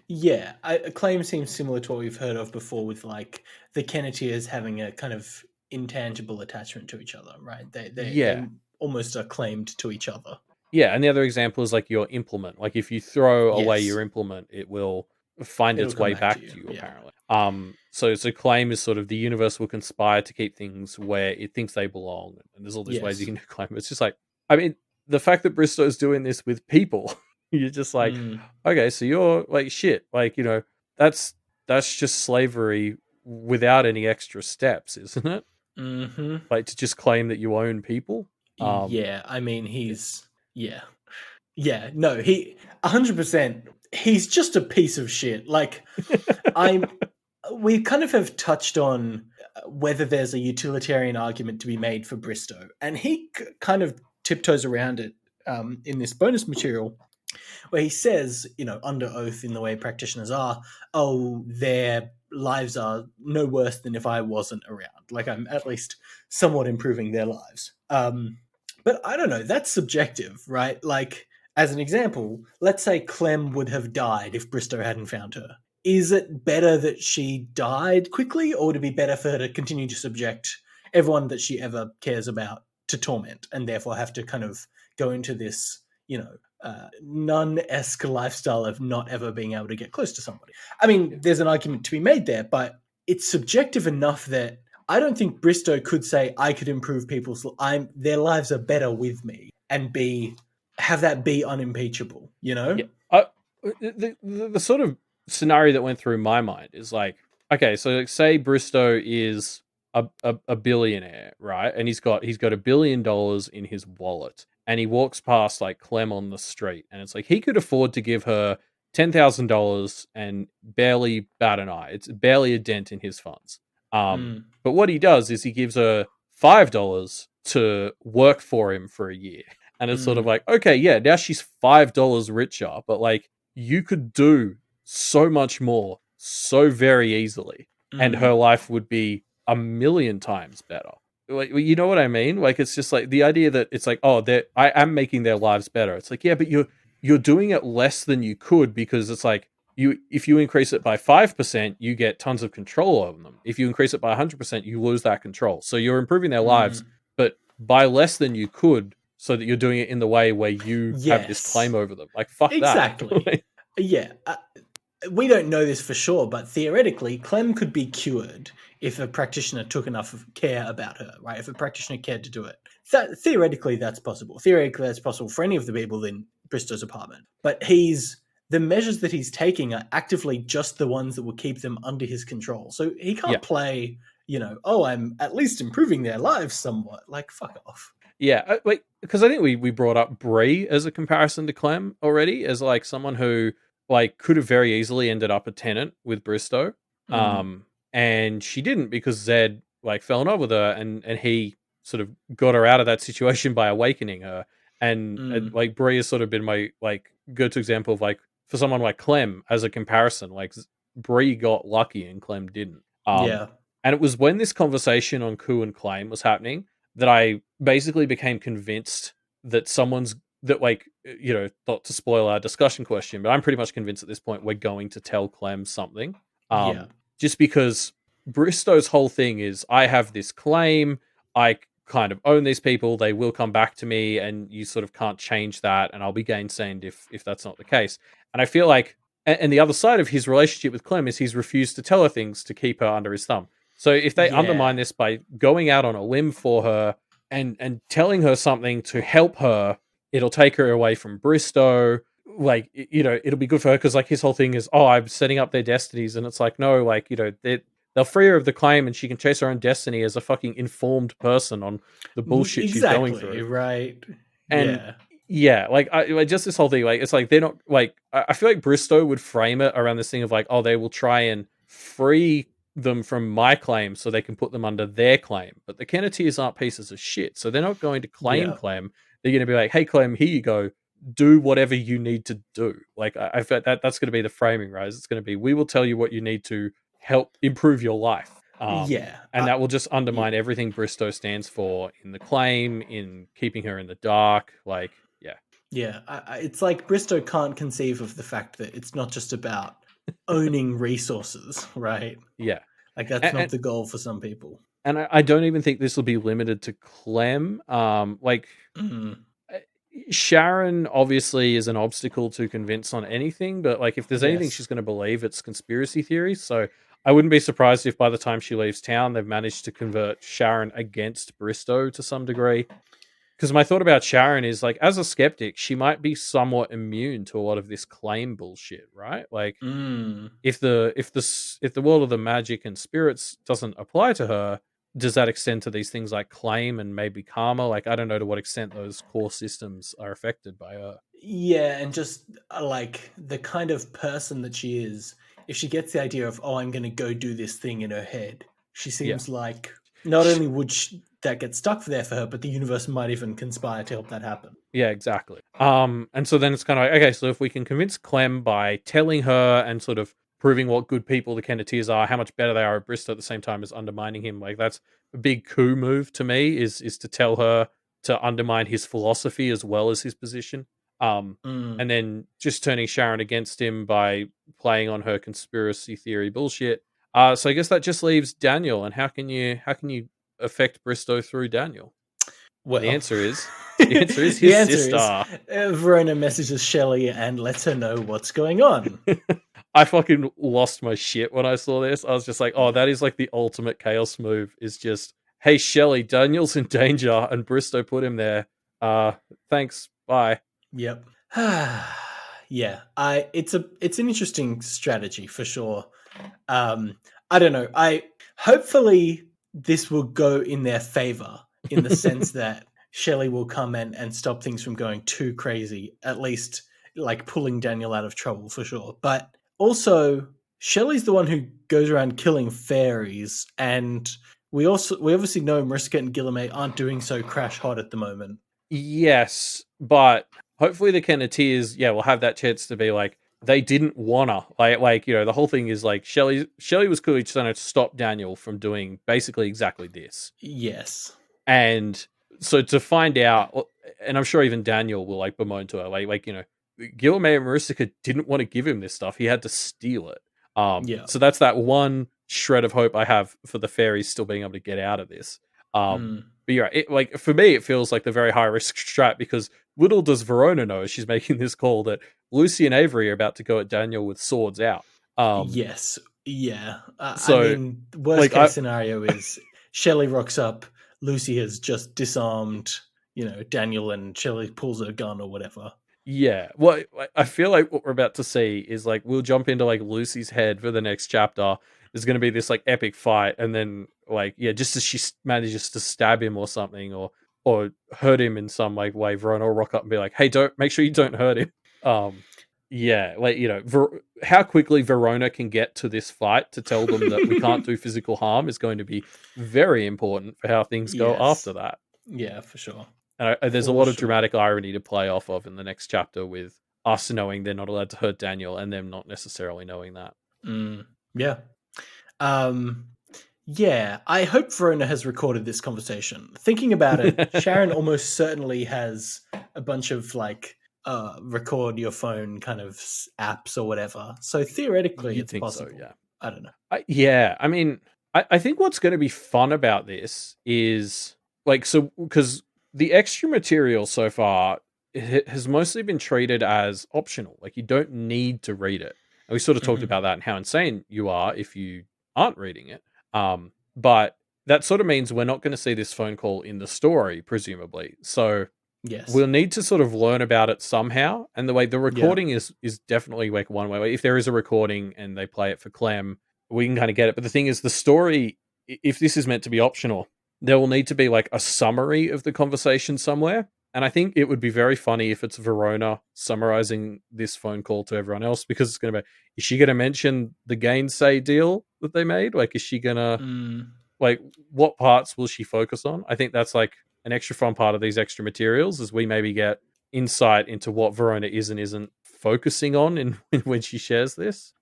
claim seems similar to what we've heard of before with like the Kennetiers having a kind of intangible attachment to each other, right? They almost are claimed to each other. Yeah, and the other example is like your implement. Like if you throw away your implement, it will find its way back to you apparently. So claim is sort of the universe will conspire to keep things where it thinks they belong, and there's all these ways you can do claim. It's just like, I mean, the fact that Bristow's doing this with people, you're just like, okay, so you're like shit. Like that's just slavery without any extra steps, isn't it? Mm-hmm. Like to just claim that you own people. Yeah, I mean no, he 100%. He's just a piece of shit. Like we kind of have touched on whether there's a utilitarian argument to be made for Bristow, and he kind of tiptoes around it in this bonus material, where he says, under oath in the way practitioners are, oh, their lives are no worse than if I wasn't around. Like I'm at least somewhat improving their lives. But I don't know, that's subjective, right? Like, as an example, let's say Clem would have died if Bristow hadn't found her. Is it better that she died quickly, or would it be better for her to continue to subject everyone that she ever cares about to torment and therefore have to kind of go into this, nun-esque lifestyle of not ever being able to get close to somebody? I mean, there's an argument to be made there, but it's subjective enough that I don't think Bristow could say I could improve people's their lives are better with me and have that be unimpeachable, Yeah. The sort of scenario that went through my mind is like, okay, so say Bristow is a billionaire, right? And he's got $1 billion in his wallet, and he walks past like Clem on the street, and it's like he could afford to give her $10,000 and barely bat an eye. It's barely a dent in his funds. But what he does is he gives her $5 to work for him for a year. And it's sort of like, okay, yeah, now she's $5 richer, but like you could do so much more so very easily, and her life would be 1,000,000 times better. Like, you know what I mean? Like, it's just like the idea that it's like, oh, I am making their lives better. It's like, yeah, but you're doing it less than you could because it's like if you increase it by 5%, you get tons of control over them. If you increase it by 100%, you lose that control. So you're improving their lives, but by less than you could, so that you're doing it in the way where you have this claim Yes, over them. Like, fuck that. exactly. Yeah, we don't know this for sure, but theoretically, Clem could be cured if a practitioner took enough care about her, right? If a practitioner cared to do it. Theoretically, that's possible. Theoretically, that's possible for any of the people in Bristow's apartment. But the measures that he's taking are actively just the ones that will keep them under his control. So he can't play, oh, I'm at least improving their lives somewhat. Like, fuck off. Yeah, like, because I think we brought up Bree as a comparison to Clem already, as like someone who like could have very easily ended up a tenant with Bristow, and she didn't because Zed like fell in love with her, and he sort of got her out of that situation by awakening her, and like Bree has sort of been my like go-to example of like for someone like Clem as a comparison, like Bree got lucky and Clem didn't. Yeah. And it was when this conversation on coup and claim was happening that I basically became convinced that not to spoil our discussion question, but I'm pretty much convinced at this point we're going to tell Clem something. Just because Bristow's whole thing is, I have this claim, I kind of own these people, they will come back to me, and you sort of can't change that, and I'll be gainsaid if that's not the case. And I feel like, and the other side of his relationship with Clem is he's refused to tell her things to keep her under his thumb. So if they undermine this by going out on a limb for her and telling her something to help her, it'll take her away from Bristow. Like, it'll be good for her because like his whole thing is, oh, I'm setting up their destinies. And it's like, no, like, they'll free her of the claim and she can chase her own destiny as a fucking informed person on the bullshit she's going through. Right. And like I just this whole thing, like, it's like they're not like, I feel like Bristow would frame it around this thing of like, oh, they will try and free them from my claim so they can put them under their claim. But the Kenneteers aren't pieces of shit, so they're not going to claim Clem. They're going to be like, hey Clem, here you go, do whatever you need to do. Like, I felt that's going to be the framing, right? It's going to be, we will tell you what you need to help improve your life. And that will just undermine everything Bristow stands for in the claim, in keeping her in the dark. Like, it's like Bristow can't conceive of the fact that it's not just about owning resources, right? Like, that's not the goal for some people. And I don't even think this will be limited to Clem. Sharon obviously is an obstacle to convince on anything, but like, if there's anything she's going to believe, it's conspiracy theories. So I wouldn't be surprised if by the time she leaves town, they've managed to convert Sharon against Bristow to some degree. Because my thought about Sharon is, like, as a skeptic, she might be somewhat immune to a lot of this claim bullshit, right? Like, if the world of the magic and spirits doesn't apply to her, does that extend to these things like claim and maybe karma? Like, I don't know to what extent those core systems are affected by her. Yeah, and just like the kind of person that she is, if she gets the idea of, oh, I'm going to go do this thing in her head, she seems like not only would that get stuck there for her, but the universe might even conspire to help that happen. Yeah, exactly. And so then it's kind of like, okay, so if we can convince Clem by telling her and sort of proving what good people the Kenneteers are, how much better they are at Bristow at the same time as undermining him, like, that's a big coup move to me, is to tell her to undermine his philosophy as well as his position. And then just turning Sharon against him by playing on her conspiracy theory bullshit. So I guess that just leaves Daniel. And how can you affect Bristow through Daniel? Well, the answer is his sister. Verona messages Shelley and lets her know what's going on. I fucking lost my shit when I saw this. I was just like, oh, that is like the ultimate chaos move. Is just, hey Shelley, Daniel's in danger and Bristow put him there. Thanks, bye. Yep. Yeah. It's an interesting strategy for sure. I don't know. Hopefully this will go in their favor, in the sense that Shelley will come in and stop things from going too crazy, at least like pulling Daniel out of trouble for sure. But also, Shelley's the one who goes around killing fairies, and we obviously know Mariska and Guilherme aren't doing so crash hot at the moment. Yes, but hopefully the Kenneteers, will have that chance to be like, they didn't wanna, the whole thing is like, Shelley was clearly trying to stop Daniel from doing basically exactly this. Yes. And so to find out, and I'm sure even Daniel will like bemoan to her, Guilherme and Marisica didn't want to give him this stuff. He had to steal it. Yeah. So that's that one shred of hope I have for the fairies still being able to get out of this. But yeah, like for me, it feels like the very high risk strat because little does Verona know she's making this call that Lucy and Avery are about to go at Daniel with swords out. Yes. Yeah. I So mean, worst like case scenario is Shelley rocks up. Lucy has just disarmed, Daniel, and Shelley pulls her gun or whatever. yeah, well, I feel like what we're about to see is like we'll jump into like Lucy's head for the next chapter. There's going to be this like epic fight, and then like just as she manages to stab him or something, or hurt him in some like way, Verona will rock up and be like, "Hey, don't make sure you don't hurt him." Yeah, like how quickly Verona can get to this fight to tell them that we can't do physical harm is going to be very important for how things go Yes. after that. Yeah, for sure. There's a lot of dramatic irony to play off of in the next chapter with us knowing they're not allowed to hurt Daniel and them not necessarily knowing that. Yeah. Yeah, I hope Verona has recorded this conversation. Thinking about it, Sharon almost certainly has a bunch of like record your phone kind of apps or whatever. So theoretically, You'd it's think possible. so, yeah. I don't know. I mean, I think what's going to be fun about this is like because the extra material so far has mostly been treated as optional. Like you don't need to read it. And we sort of talked about that and how insane you are if you aren't reading it. But that sort of means we're not going to see this phone call in the story, presumably. So yes, we'll need to sort of learn about it somehow. And the way the recording is definitely like one way. If there is a recording and they play it for Clem, we can kind of get it. But the thing is, the story, if this is meant to be optional, there will need to be like a summary of the conversation somewhere. And I think it would be very funny if it's Verona summarizing this phone call to everyone else because it's going to be, is she going to mention the gainsay deal that they made? Like, is she going to, like, what parts will she focus on? I think that's like an extra fun part of these extra materials is we maybe get insight into what Verona is and isn't focusing on in when she shares this.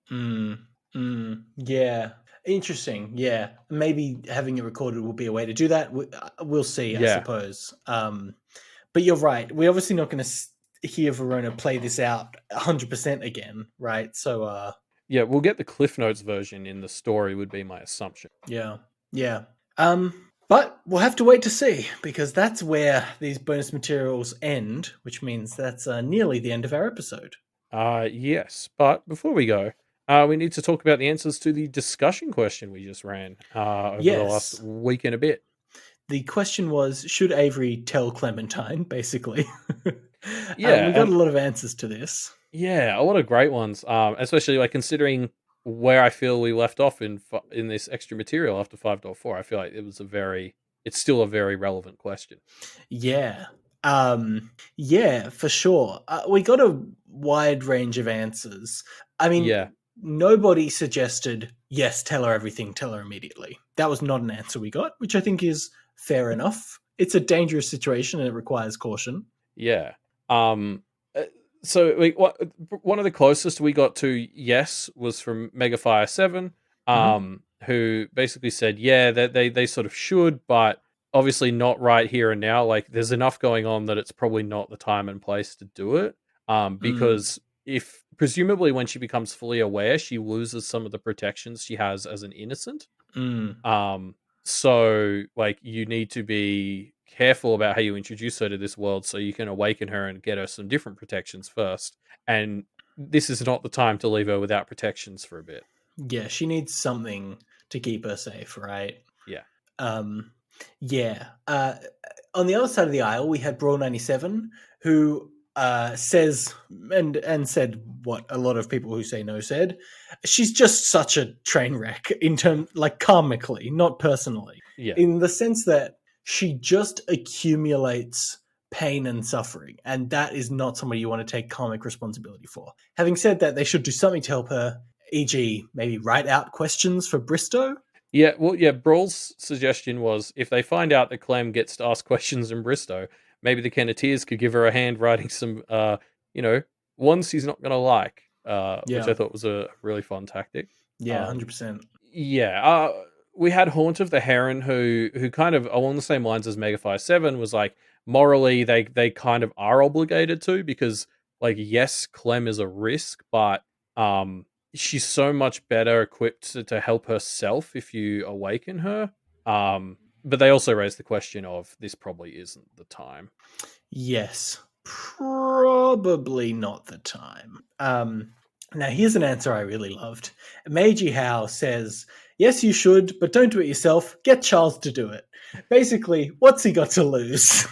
Yeah. Interesting. Yeah. Maybe having it recorded will be a way to do that. We'll see, I suppose. But you're right. We're obviously not going to hear Verona play this out 100% again, right? So, yeah, we'll get the Cliff Notes version in the story would be my assumption. Yeah. Yeah. But we'll have to wait to see because that's where these bonus materials end, which means that's nearly the end of our episode. Yes. But before we go, we need to talk about the answers to the discussion question we just ran over the last week and a bit. The question was, should Avery tell Clementine, basically? Yeah. We got a lot of answers to this. Yeah, a lot of great ones, especially like considering where I feel we left off in this extra material after 5.4. I feel like it's still a very relevant question. Yeah. Yeah, for sure. We got a wide range of answers. I mean, nobody suggested, yes, tell her everything, tell her immediately. That was not an answer we got, which I think is fair enough. It's a dangerous situation and it requires caution. Yeah. So like, one of the closest we got to yes was from Megafire 7, who basically said, yeah, they sort of should, but obviously not right here and now. Like there's enough going on that it's probably not the time and place to do it. Because if presumably when she becomes fully aware, she loses some of the protections she has as an innocent. So like you need to be careful about how you introduce her to this world so you can awaken her and get her some different protections first. And this is not the time to leave her without protections for a bit. Yeah, she needs something to keep her safe, right? Yeah. Yeah. On the other side of the aisle, we had Brawl 97, who says and said what a lot of people who say no said. She's just such a train wreck in terms, like karmically, not personally. Yeah. In the sense that she just accumulates pain and suffering, and that is not somebody you want to take karmic responsibility for. Having said that, they should do something to help her, e.g., maybe write out questions for Bristow. Yeah, well, yeah, Brawl's suggestion was if they find out that Clem gets to ask questions in Bristow, maybe the Kenneteers could give her a hand writing some, ones he's not going to like, which I thought was a really fun tactic. Yeah, 100%. Yeah, we had Haunt of the Heron, who kind of along the same lines as Megafire 7 was like morally they kind of are obligated to because like, yes, Clem is a risk, but she's so much better equipped to help herself if you awaken her. But they also raise the question of this probably isn't the time. Yes, probably not the time. Now, here's an answer I really loved. Meiji Howe says, yes, you should, but don't do it yourself. Get Charles to do it. Basically, what's he got to lose?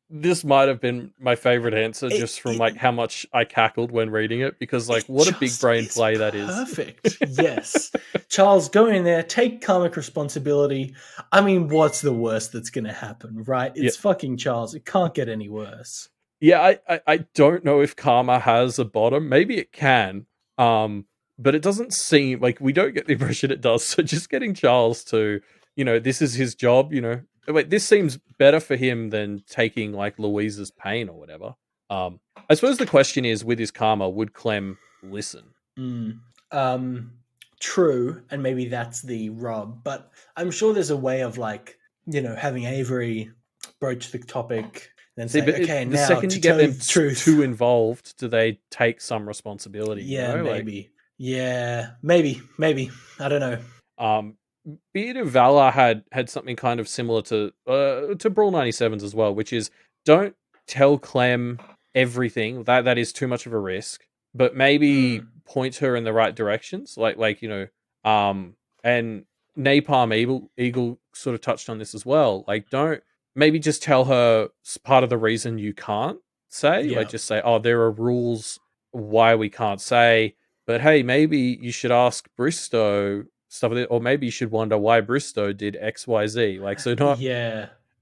This might have been my favorite answer just from like how much I cackled when reading it, because like what a big brain play that is. Perfect. Yes. Charles, go in there, take karmic responsibility. I mean, what's the worst that's going to happen, right? It's fucking Charles. It can't get any worse. Yeah, I don't know if karma has a bottom. Maybe it can. But it doesn't seem like, we don't get the impression it does. So just getting Charles to, this is his job, wait, this seems better for him than taking like Louise's pain or whatever. I suppose the question is, with his karma, would Clem listen? True, and maybe that's the rub, but I'm sure there's a way of like, having Avery broach the topic, then say, okay, the now second to you get them truth. too involved, do they take some responsibility? Yeah, maybe. Yeah, maybe. I don't know. Beard of Valor had something kind of similar to Brawl 97's as well, which is, don't tell Clem everything. That is too much of a risk, but maybe point her in the right directions. And Napalm Eagle sort of touched on this as well. Like, don't maybe just tell her part of the reason you can't say. Yeah. Like, just say, oh, there are rules why we can't say. But hey, maybe you should ask Bristow stuff, or maybe you should wonder why Bristow did XYZ. Like, so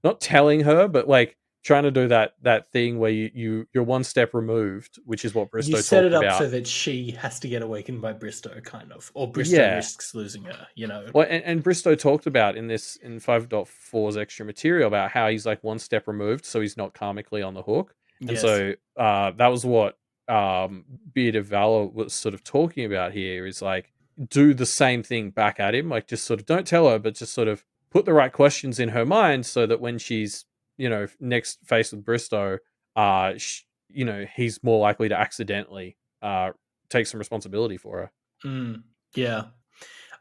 not telling her, but like trying to do that thing where you're one step removed, which is what Bristow talked about. You set it up so that she has to get awakened by Bristow, kind of, or Bristow risks losing her. Well, and Bristow talked about in 5.4's extra material about how he's like one step removed, so he's not karmically on the hook. Yes. And so that was what Beard of Valor was sort of talking about here, is like, do the same thing back at him. Like, just sort of don't tell her, but just sort of put the right questions in her mind so that when she's, next faced with Bristow, he's more likely to accidentally take some responsibility for her. Yeah.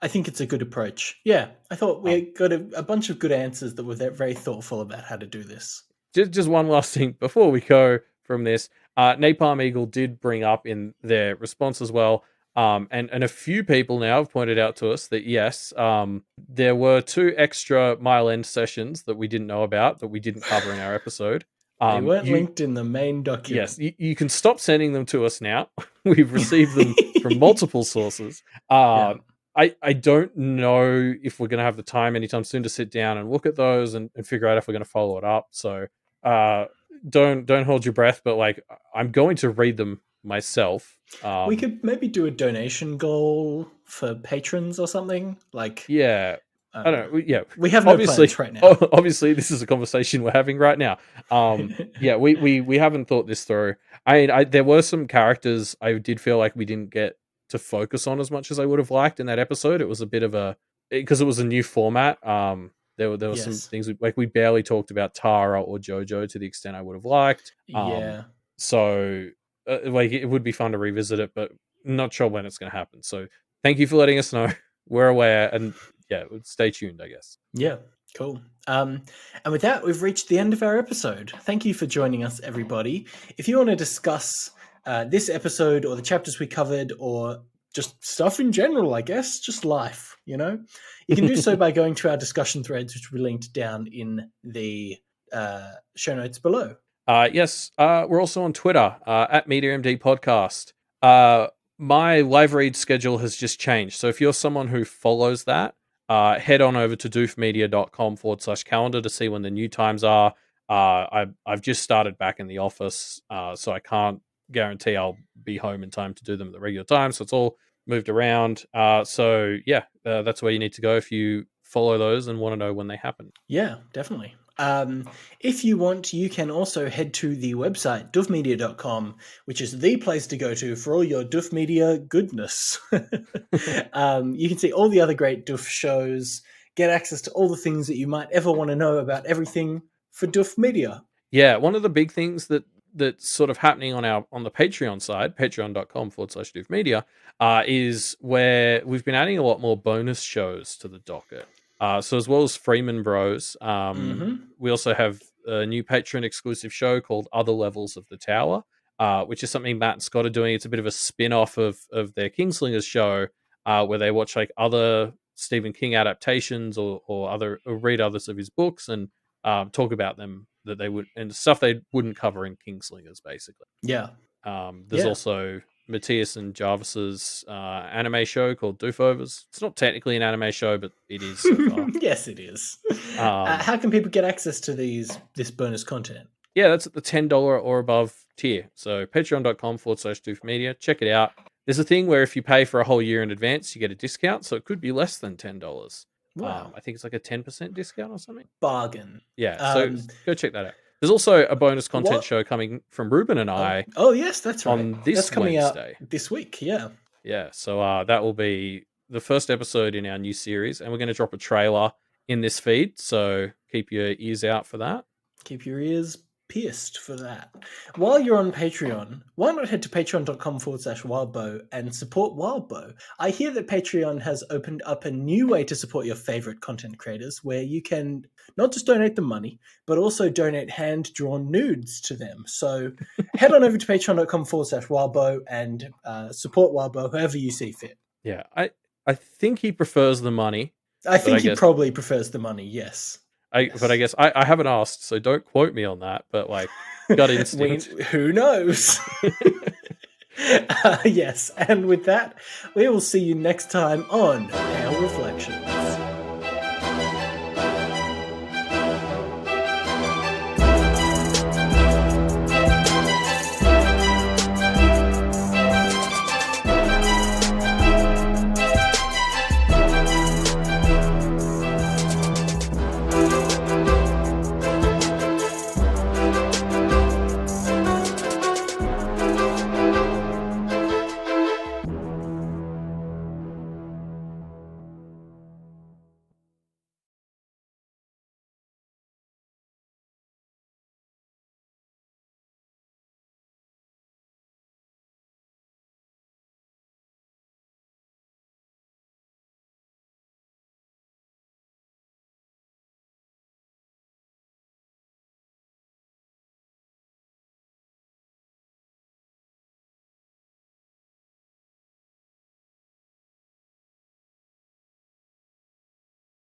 I think it's a good approach. Yeah. I thought we got a bunch of good answers that were very thoughtful about how to do this. Just one last thing before we go from this. Napalm Eagle did bring up in their response as well, and a few people now have pointed out to us that yes, there were 2 extra Mile End sessions that we didn't know about, that we didn't cover in our episode. They weren't linked in the main document. Yes, you can stop sending them to us now. We've received them from multiple sources. I don't know if we're going to have the time anytime soon to sit down and look at those and figure out if we're going to follow it up. So don't hold your breath, but like, I'm going to read them myself. We could maybe do a donation goal for patrons or something. Like, yeah, I don't know. Yeah, we have no plans right now. Obviously, this is a conversation we're having right now. Yeah, we haven't thought this through. There were some characters I did feel like we didn't get to focus on as much as I would have liked in that episode. It was a bit of because it was a new format. There were some things we barely talked about Tara or Jojo to the extent I would have liked. So it would be fun to revisit it, but not sure when it's going to happen. So thank you for letting us know. We're aware, and stay tuned, I guess. Yeah, cool. And with that, we've reached the end of our episode. Thank you for joining us, everybody. If you want to discuss this episode or the chapters we covered, or just stuff in general, I guess, just life, you can do so by going to our discussion threads, which will be linked down in the show notes below. Yes, we're also on Twitter, at MediaMD Podcast. My live read schedule has just changed. So if you're someone who follows that, head on over to doofmedia.com/calendar to see when the new times are. I've just started back in the office, so I can't guarantee I'll be home in time to do them at the regular time. So it's all moved around. That's where you need to go if you follow those and want to know when they happen. Yeah, definitely. If you want, you can also head to the website doofmedia.com, which is the place to go to for all your Doof Media goodness. You can see all the other great Doof shows, get access to all the things that you might ever want to know about everything for Doof Media. Yeah, one of the big things that that's sort of happening on the Patreon side, patreon.com/doofmedia, is where we've been adding a lot more bonus shows to the docket. So as well as Freeman Bros, we also have a new Patreon exclusive show called Other Levels of the Tower, which is something Matt and Scott are doing. It's a bit of a spin-off of their Kingslingers show, where they watch like other Stephen King adaptations or read others of his books and talk about them that they would and stuff they wouldn't cover in Kingslingers, basically. Yeah. There's also Matthias and Jarvis's anime show called Doofovers. It's not technically an anime show, but it is so far. Yes, it is. How can people get access to this bonus content? Yeah, that's at the $10 or above tier. So patreon.com/doofmedia. Check it out. There's a thing where if you pay for a whole year in advance, you get a discount. So it could be less than $10. Wow. I think it's like a 10% discount or something. Bargain. Yeah, so go check that out. There's also a bonus content show coming from Ruben and I. Oh, yes, that's right. On this that's coming Wednesday. out this week, yeah. Yeah, so that will be the first episode in our new series, and we're going to drop a trailer in this feed, so keep your ears out for that. Keep your ears pierced for that. While you're on Patreon, why not head to patreon.com/wildbow and support Wildbow? I hear that Patreon has opened up a new way to support your favorite content creators, where you can not just donate the money, but also donate hand-drawn nudes to them. So head on over to patreon.com/wildbow and support Wildbow however you see fit. Yeah, I think he prefers the money. I think he probably prefers the money, yes. But I guess I haven't asked, so don't quote me on that. But like, gut instinct. Who knows? Yes, and with that, we will see you next time on Our Reflections.